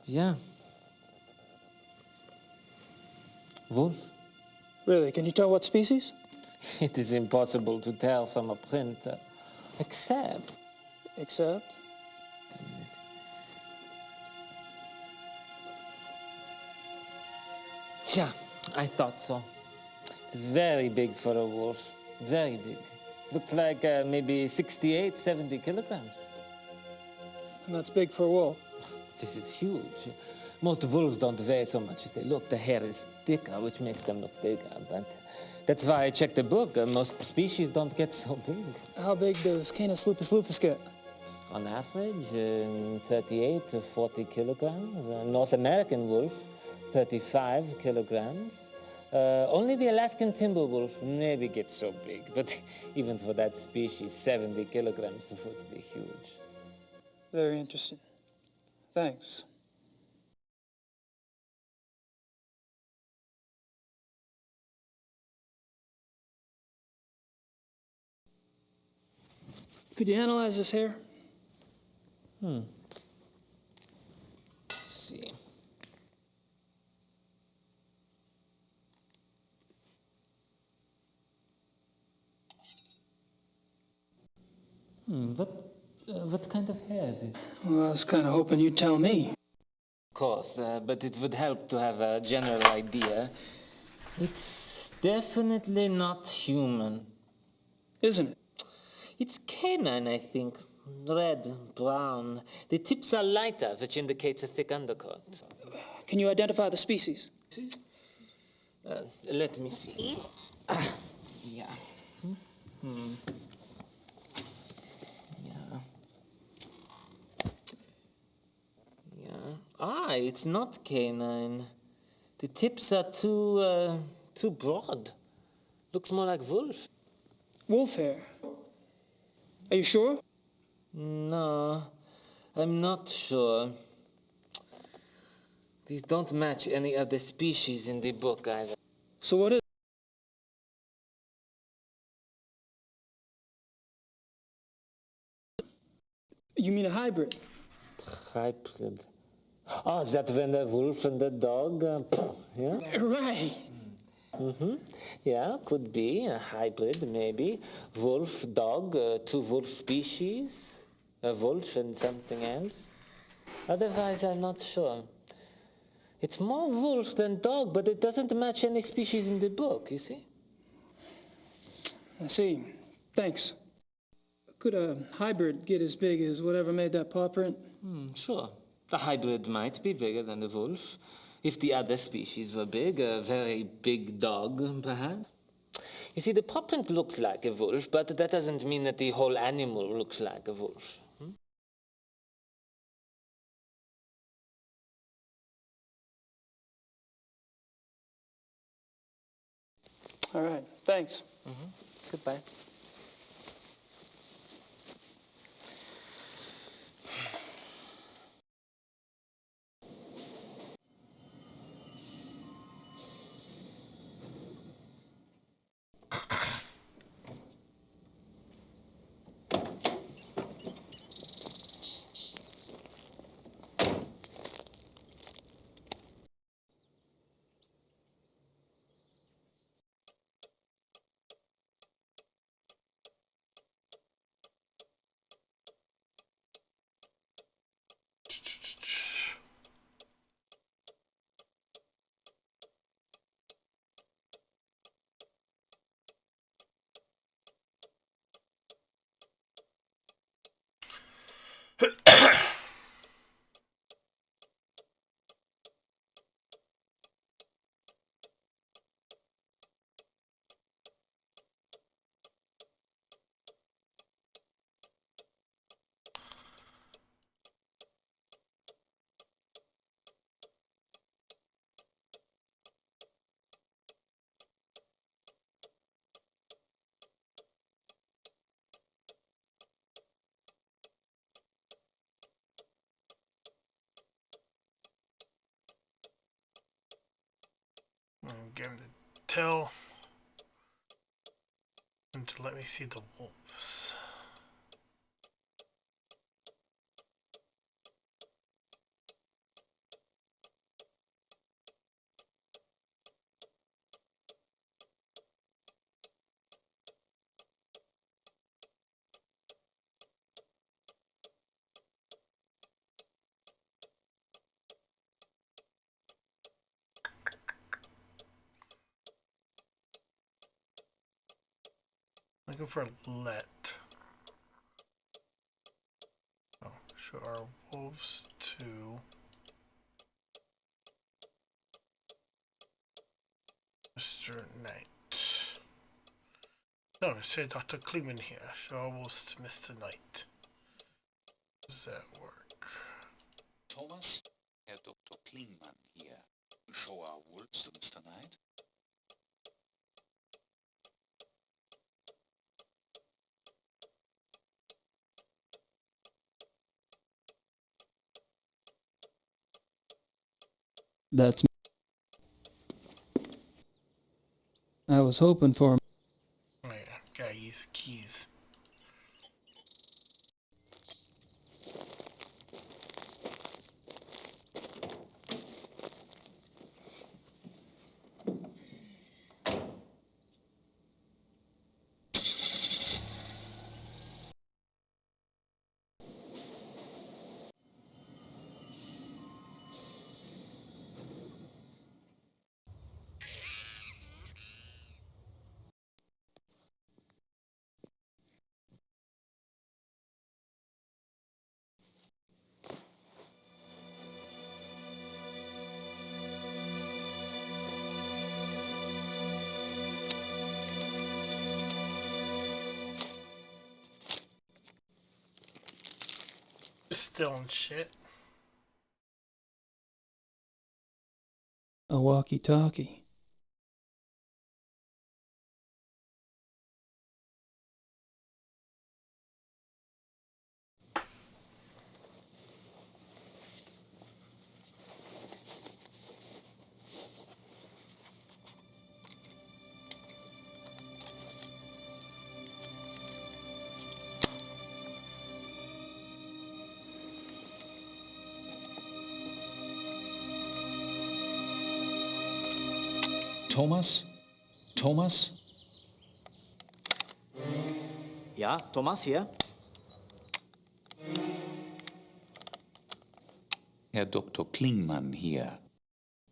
Yeah. Wolf? Really, can you tell what species? It is impossible to tell from a print, except... Except? Yeah, I thought so. It is very big for a wolf. Very big. Looks like maybe 68, 70 kilograms. And that's big for a wolf. This is huge. Most wolves don't weigh so much as they look. The hair is thicker, which makes them look bigger. But that's why I checked the book. Most species don't get so big. How big does Canis lupus lupus get? On average, 38 to 40 kilograms. North American wolf, 35 kilograms. Only the Alaskan timber wolf maybe gets so big, but even for that species, 70 kilograms would be huge. Very interesting. Thanks. Could you analyze this hair? Let's see. What kind of hair is it? Well, I was kind of hoping you'd tell me. Of course, but it would help to have a general idea. It's definitely not human. Isn't it? It's canine, I think. Red, brown. The tips are lighter, which indicates a thick undercoat. Can you identify the species? Let me see. Yeah. Yeah. It's not canine. The tips are too broad. Looks more like wolf. Wolf hair. Are you sure? No, I'm not sure. These don't match any of the species in the book either. So what is... You mean a hybrid? Hybrid. Oh, is that when the wolf and the dog? Yeah? Right. Yeah, could be a hybrid, maybe. Wolf, dog, two wolf species. A wolf and something else. Otherwise, I'm not sure. It's more wolf than dog, but it doesn't match any species in the book, you see? I see. Thanks. Could a hybrid get as big as whatever made that paw print? Sure. The hybrid might be bigger than the wolf. If the other species were big, a very big dog, perhaps. You see, the paw print looks like a wolf, but that doesn't mean that the whole animal looks like a wolf. All right. Thanks. Goodbye. Again, tell and to let me see the wolves. Looking for let. Oh, show our wolves to Mr. Knight. No, say Dr. Kleeman here. Show our wolves to Mr. Knight. Does that work? Thomas, Herr Dr. Klingmann here. Show our wolves to Mr. Knight. That's me. I was hoping for him. Oh yeah, gotta use keys. Still in shit. A walkie-talkie. Thomas? Thomas? Ja, Thomas hier. Herr Dr. Klingmann here.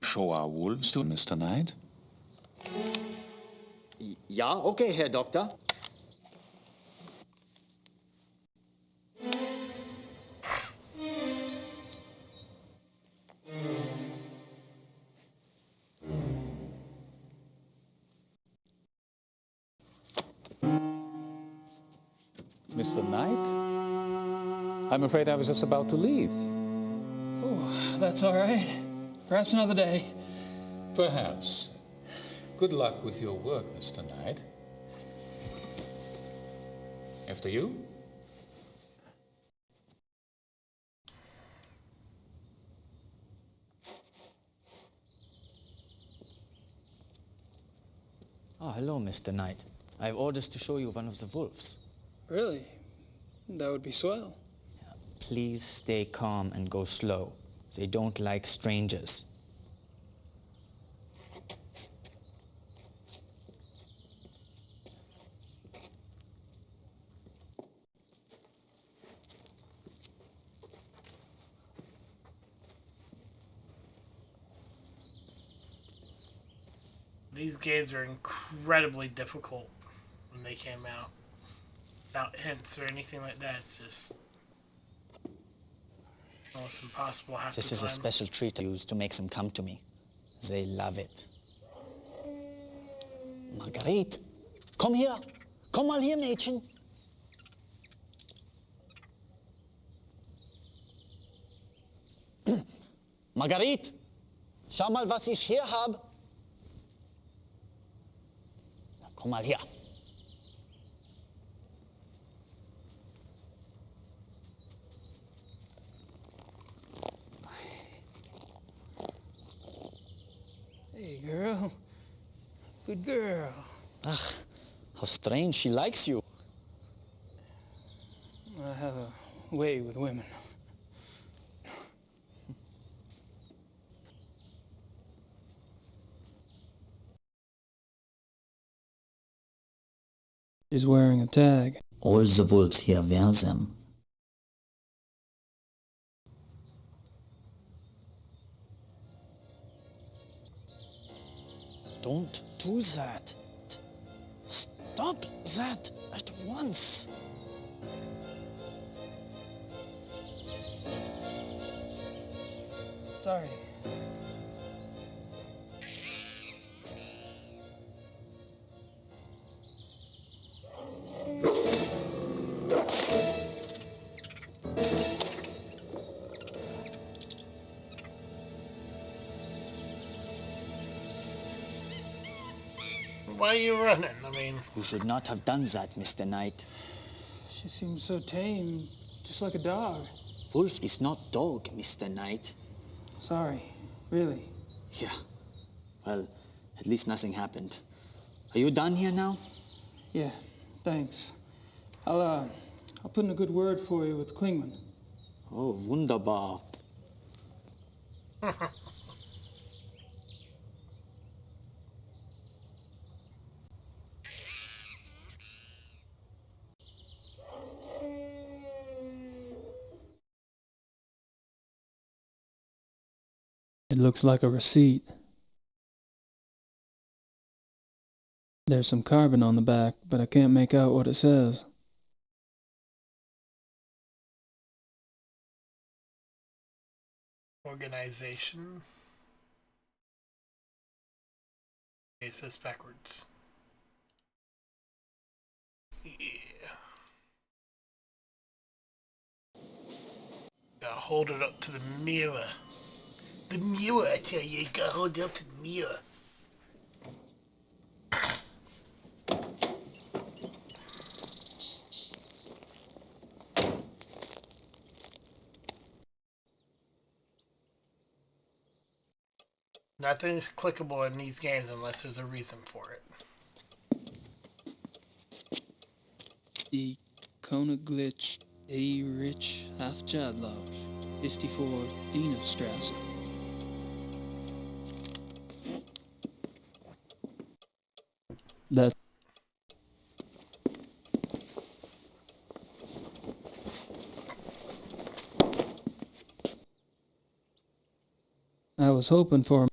Show our wolves to Mr. Knight. Ja, okay, Herr Doktor. Mr. Knight? I'm afraid I was just about to leave. Oh, that's all right. Perhaps another day. Perhaps. Good luck with your work, Mr. Knight. After you? Oh, hello, Mr. Knight. I have orders to show you one of the wolves. Really? That would be swell. Please stay calm and go slow. They don't like strangers. These games are incredibly difficult when they came out. Without hints or anything like that, it's just almost impossible half This the is a time. special treat I use to make them come to me. They love it. Marguerite, komm hier. Komm mal hier, Mädchen. Marguerite, schau mal, was ich hier habe. Komm mal her. Hey, girl. Good girl. Ach, how strange. She likes you. I have a way with women. She's wearing a tag. All the wolves here wear them. Don't do that. Stop that at once. Sorry. Why are you running? I mean... You should not have done that, Mr. Knight. She seems so tame, just like a dog. Wolf is not dog, Mr. Knight. Sorry, really. Yeah. Well, at least nothing happened. Are you done here now? Yeah, thanks. I'll put in a good word for you with Klingman. Oh, wunderbar. It looks like a receipt. There's some carbon on the back, but I can't make out what it says. Organization. Okay, it says backwards. Yeah. Gotta hold it up to the mirror. The mirror, I tell you, you gotta hold it up to the mirror. Nothing's clickable in these games unless there's a reason for it. Die Königlich Erich Hafjadlodge, 54 Dienerstrasse. That I was hoping for.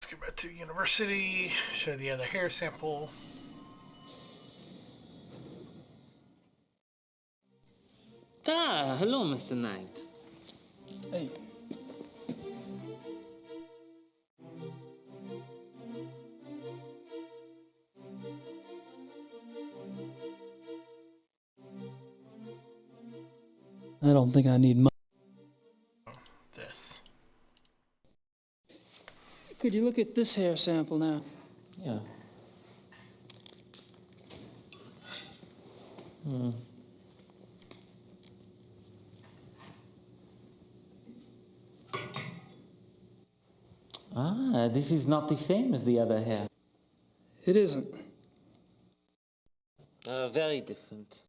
Let's go back to university, show the other hair sample. Ah, hello, Mr. Knight. Hey. I don't think I need much. This. Could you look at this hair sample now? Yeah. Ah, this is not the same as the other hair. It isn't. Very different.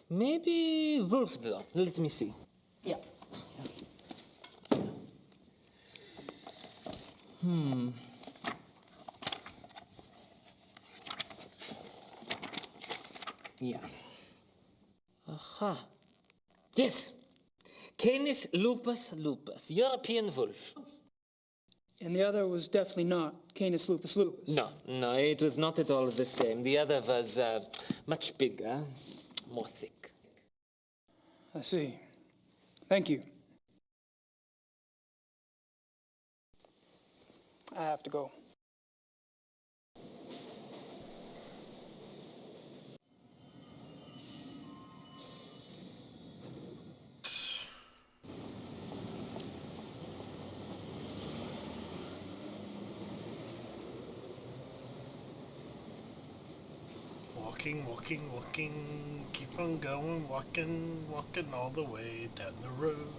Maybe wolf though. Let me see. Yeah. Yeah. Aha. Yes. Canis lupus lupus. European wolf. And the other was definitely not Canis lupus lupus. No, it was not at all the same. The other was much bigger, more thick. I see. Thank you. I have to go. Walking, keep on going, walking all the way down the road.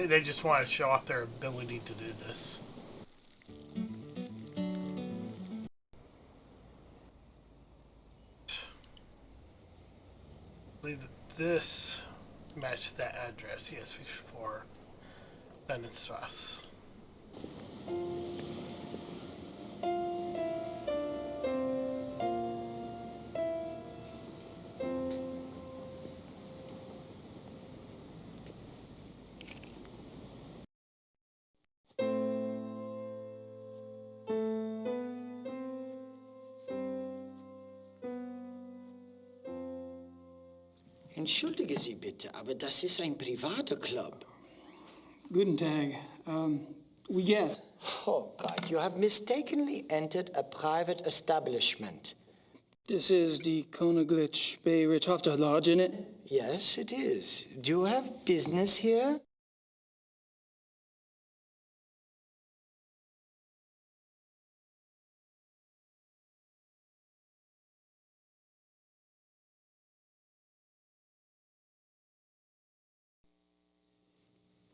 think they just want to show off their ability to do this. I believe that this matched that address. Yes, 54 Benenstrasse. Entschuldige Sie bitte, aber das ist ein privater Club. Guten Tag. We get. Oh God, you have mistakenly entered a private establishment. This is the Königlich Bay Ridge Hofstad Lodge, isn't it? Yes, it is. Do you have business here?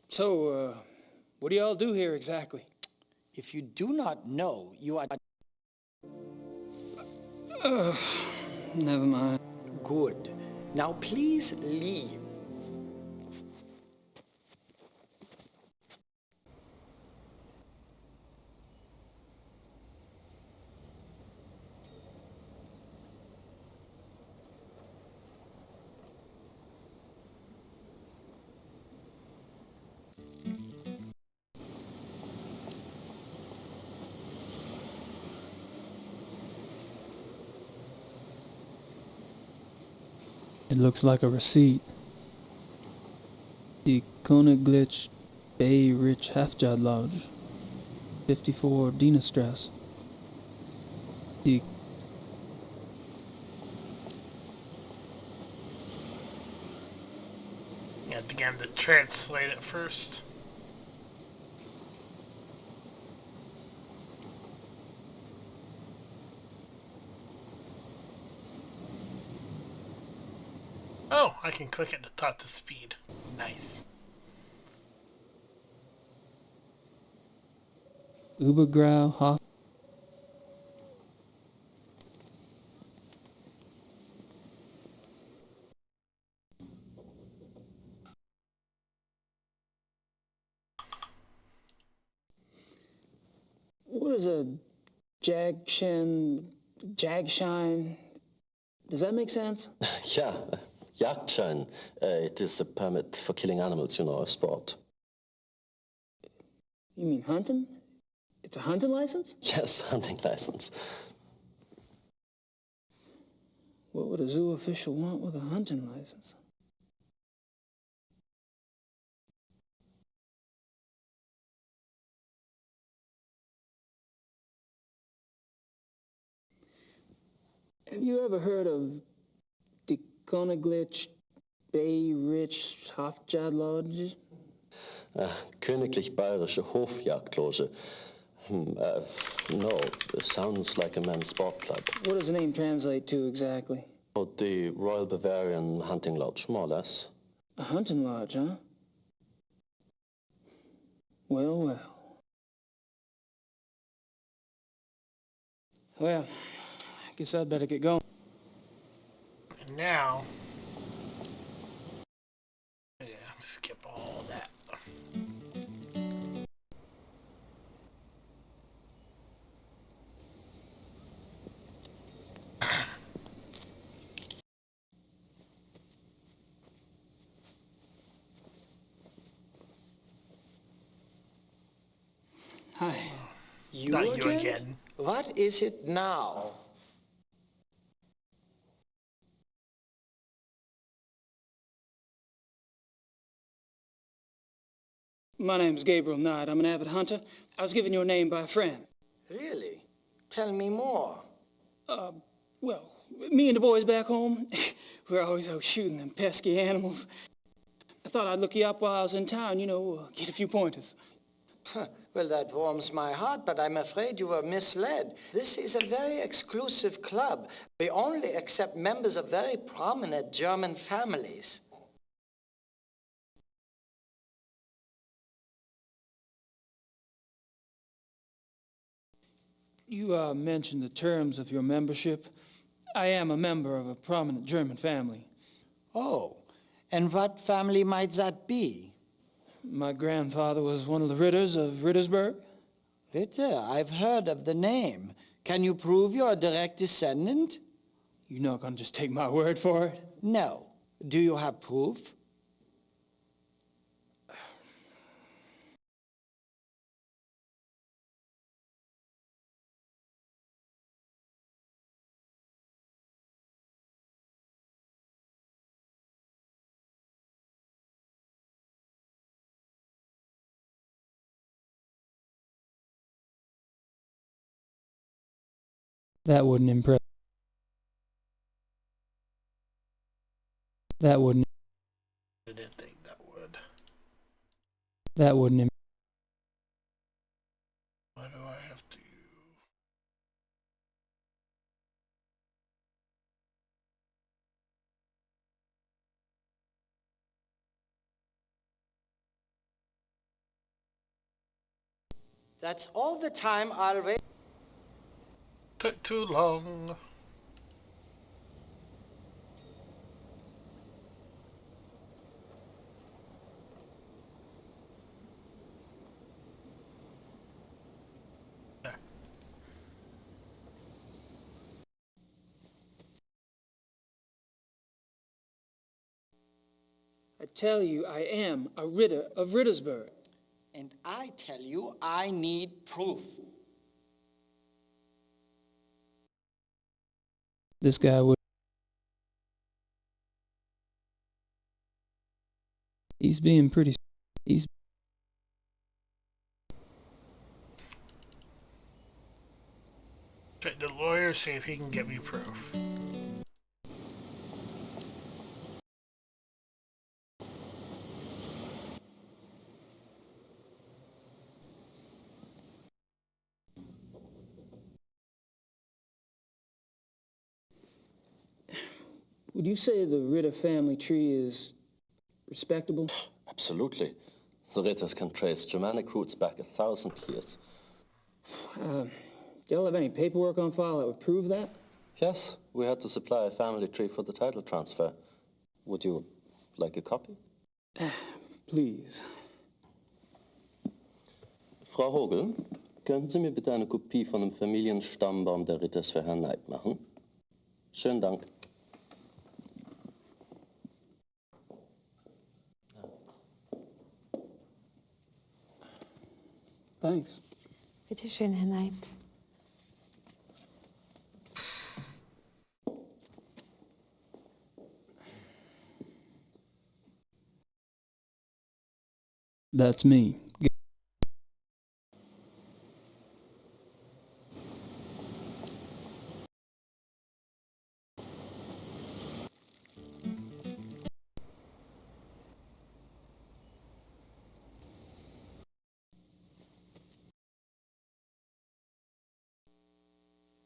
So, what do y'all do here exactly? If you do not know, you are... Never mind. Good. Now please leave. It looks like a receipt. The Königlich Bay Ridge Hofstad Lodge, 54 Dienestrasse. The You have to get him to translate it first. Oh, I can click it to talk to speed. Nice. Übergrau Hof. What is a Jagshine? Does that make sense? Yeah, Jagdschein. It is a permit for killing animals, you know, a sport. You mean hunting? It's a hunting license? Yes, hunting license. What would a zoo official want with a hunting license? Have you ever heard of the Königlich Bay Ridge Hofstad Lodge? Königlich Bayerische Hofjagdloge. No, sounds like a men's sport club. What does the name translate to exactly? Oh, the Royal Bavarian Hunting Lodge, more or less. A hunting lodge, huh? Well, well. Well, I guess I'd better get going. And now... Yeah, skip all that. Hi. Not you again. What is it now? My name's Gabriel Knight. I'm an avid hunter. I was given your name by a friend. Really? Tell me more. Well, me and the boys back home, we're always out shooting them pesky animals. I thought I'd look you up while I was in town, you know, get a few pointers. Well, that warms my heart, but I'm afraid you were misled. This is a very exclusive club. We only accept members of very prominent German families. You mentioned the terms of your membership. I am a member of a prominent German family. Oh, and what family might that be? My grandfather was one of the Ritters of Rittersberg. Ritter, I've heard of the name. Can you prove you're a direct descendant? You're not going to just take my word for it? No. Do you have proof? That wouldn't impress. That wouldn't. I didn't think that would. That wouldn't. What do I have to... That's all the time I'll wait. Took too long. I tell you, I am a Ritter of Rittersberg. And I tell you, I need proof. This guy would. He's being pretty. He's. Check the lawyer, see if he can get me proof. Would you say the Ritter family tree is respectable? Absolutely. The Ritters can trace Germanic roots back 1,000 years. Do y'all have any paperwork on file that would prove that? Yes, we had to supply a family tree for the title transfer. Would you like a copy? Please. Frau Hogel, könnten Sie mir bitte eine Kopie von dem Familienstammbaum der Ritters für Herrn Knight machen? Schönen Dank. Thanks. Bitte schön, Herr Knight. That's me.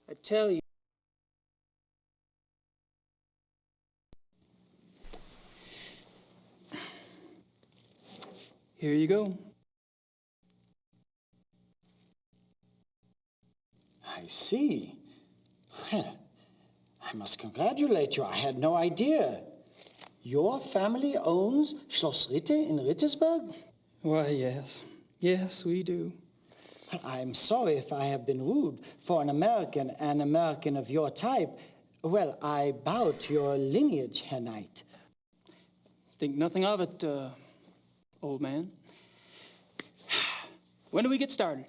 I tell you. Here you go. I see. Well, I must congratulate you. I had no idea. Your family owns Schloss Ritter in Rittersberg? Why, yes. Yes, we do. I'm sorry if I have been rude. For an American of your type, well, I bow to your lineage, Herr Knight. Think nothing of it, old man. When do we get started?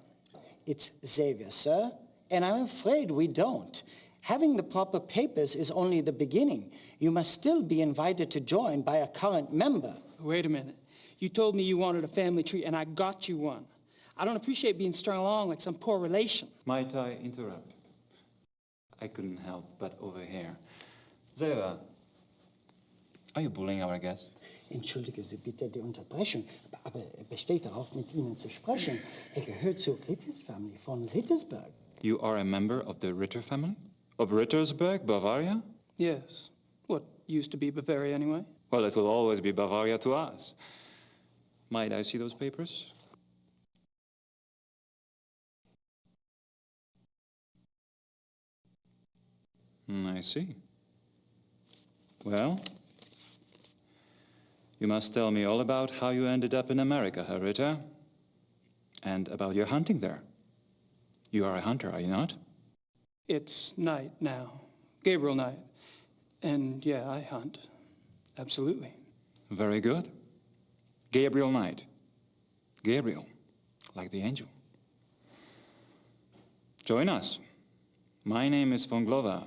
It's Xavier, sir, and I'm afraid we don't. Having the proper papers is only the beginning. You must still be invited to join by a current member. Wait a minute. You told me you wanted a family tree, and I got you one. I don't appreciate being strung along like some poor relation. Might I interrupt? I couldn't help but overhear. Sarah, are you bullying our guest? Entschuldige Sie bitte die Unterbrechung, aber er besteht darauf, mit Ihnen zu sprechen. Er gehört zur Ritters Family von Rittersberg. You are a member of the Ritter family? Of Rittersberg, Bavaria? Yes. What used to be Bavaria, anyway. Well, it will always be Bavaria to us. Might I see those papers? I see. Well, you must tell me all about how you ended up in America, Herr Ritter, and about your hunting there. You are a hunter, are you not? It's Knight now. Gabriel Knight. And yeah, I hunt. Absolutely. Very good. Gabriel Knight. Gabriel, like the angel. Join us. My name is von Glover.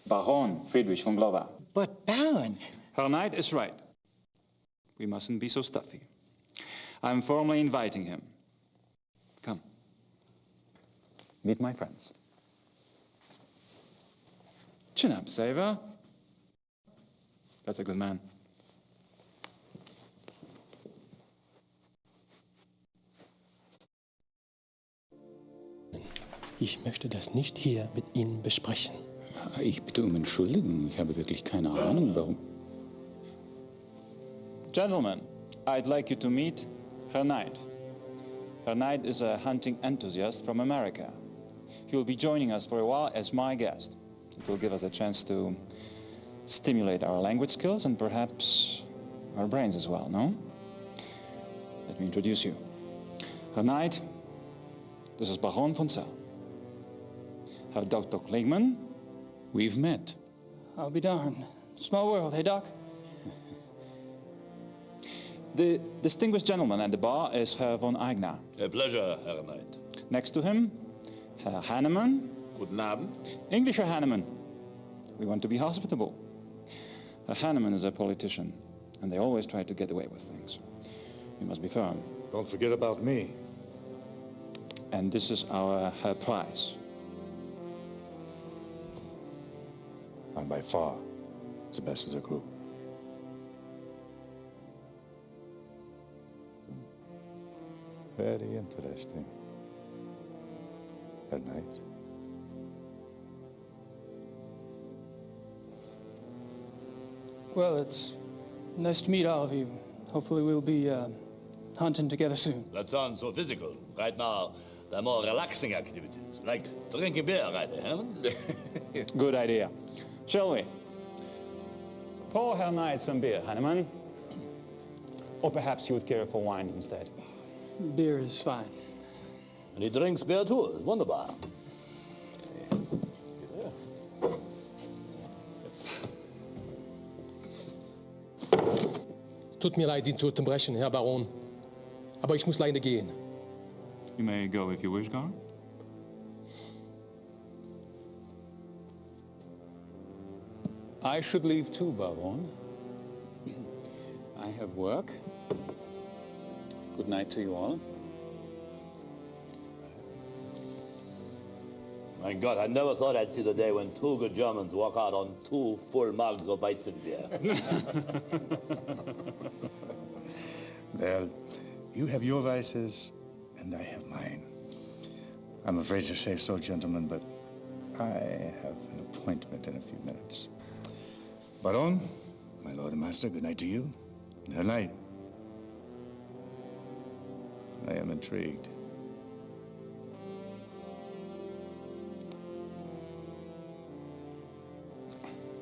Baron Friedrich von Glover. But Baron... Herr Knight is right. We mustn't be so stuffy. I'm formally inviting him. Come. Meet my friends. Chin up, Saver. That's a good man. Ich möchte das nicht hier mit Ihnen besprechen. Ich bitte um Entschuldigung, ich habe wirklich keine Ahnung, warum. Gentlemen, I'd like you to meet Herr Knight. Herr Knight is a hunting enthusiast from America. He will be joining us for a while as my guest. It will give us a chance to stimulate our language skills and perhaps our brains as well, no? Let me introduce you. Herr Knight, this is Baron von Zell. Herr Dr. Klingman, we've met. I'll be darned. Small world, hey, Doc? The distinguished gentleman at the bar is Herr von Eigner. A pleasure, Herr Knight. Next to him, Herr Hannemann. Guten Abend. English Herr Hannemann. We want to be hospitable. Herr Hannemann is a politician, and they always try to get away with things. You must be firm. Don't forget about me. And this is our Herr Price. I'm by far the best of the group. Very interesting. At night. Well, it's nice to meet all of you. Hopefully we'll be hunting together soon. That sounds so physical. Right now, there are more relaxing activities, like drinking beer, right, Herman? Good idea. Shall we? Pour Herr Knight some beer, Hannemann. Or perhaps you would care for wine instead. Beer is fine. And he drinks beer too. It's wunderbar. Tut mir leid, Sie zu unterbrechen, Herr Baron. Aber ich muss leider gehen. You may go if you wish, Gar. I should leave too, Baron. I have work. Good night to you all. My God, I never thought I'd see the day when two good Germans walk out on 2 full mugs of Weizenbier. Well, you have your vices, and I have mine. I'm afraid to say so, gentlemen, but I have an appointment in a few minutes. Baron, my lord and master, good night to you. Good night. I am intrigued.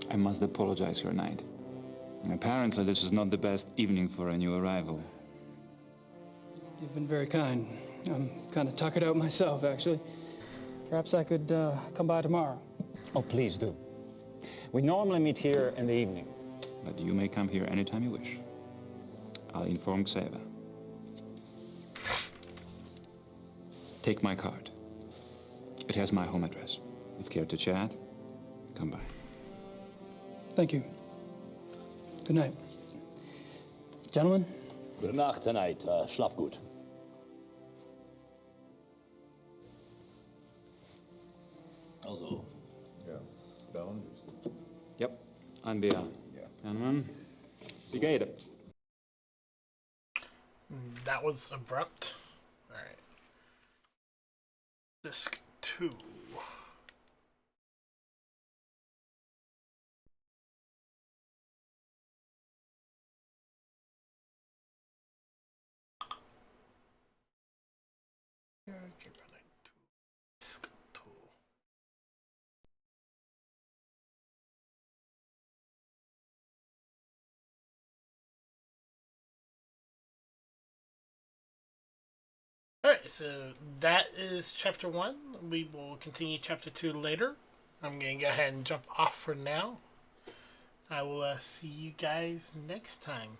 I must apologize, Your Knight. Apparently, this is not the best evening for a new arrival. You've been very kind. I'm kind of tuckered out myself, actually. Perhaps I could come by tomorrow. Oh, please do. We normally meet here in the evening. But you may come here anytime you wish. I'll inform Xaver. Take my card. It has my home address. If you care to chat, come by. Thank you. Good night. Gentlemen? Gute Nacht, Herr Knight. Schlaf gut. Also. Ja, Baron. Yep, I'm the Hannemann. Die Gerde. That was abrupt. Alright. Disc 2. Okay, Alright, so that is chapter 1. We will continue chapter 2 later. I'm going to go ahead and jump off for now. I will see you guys next time.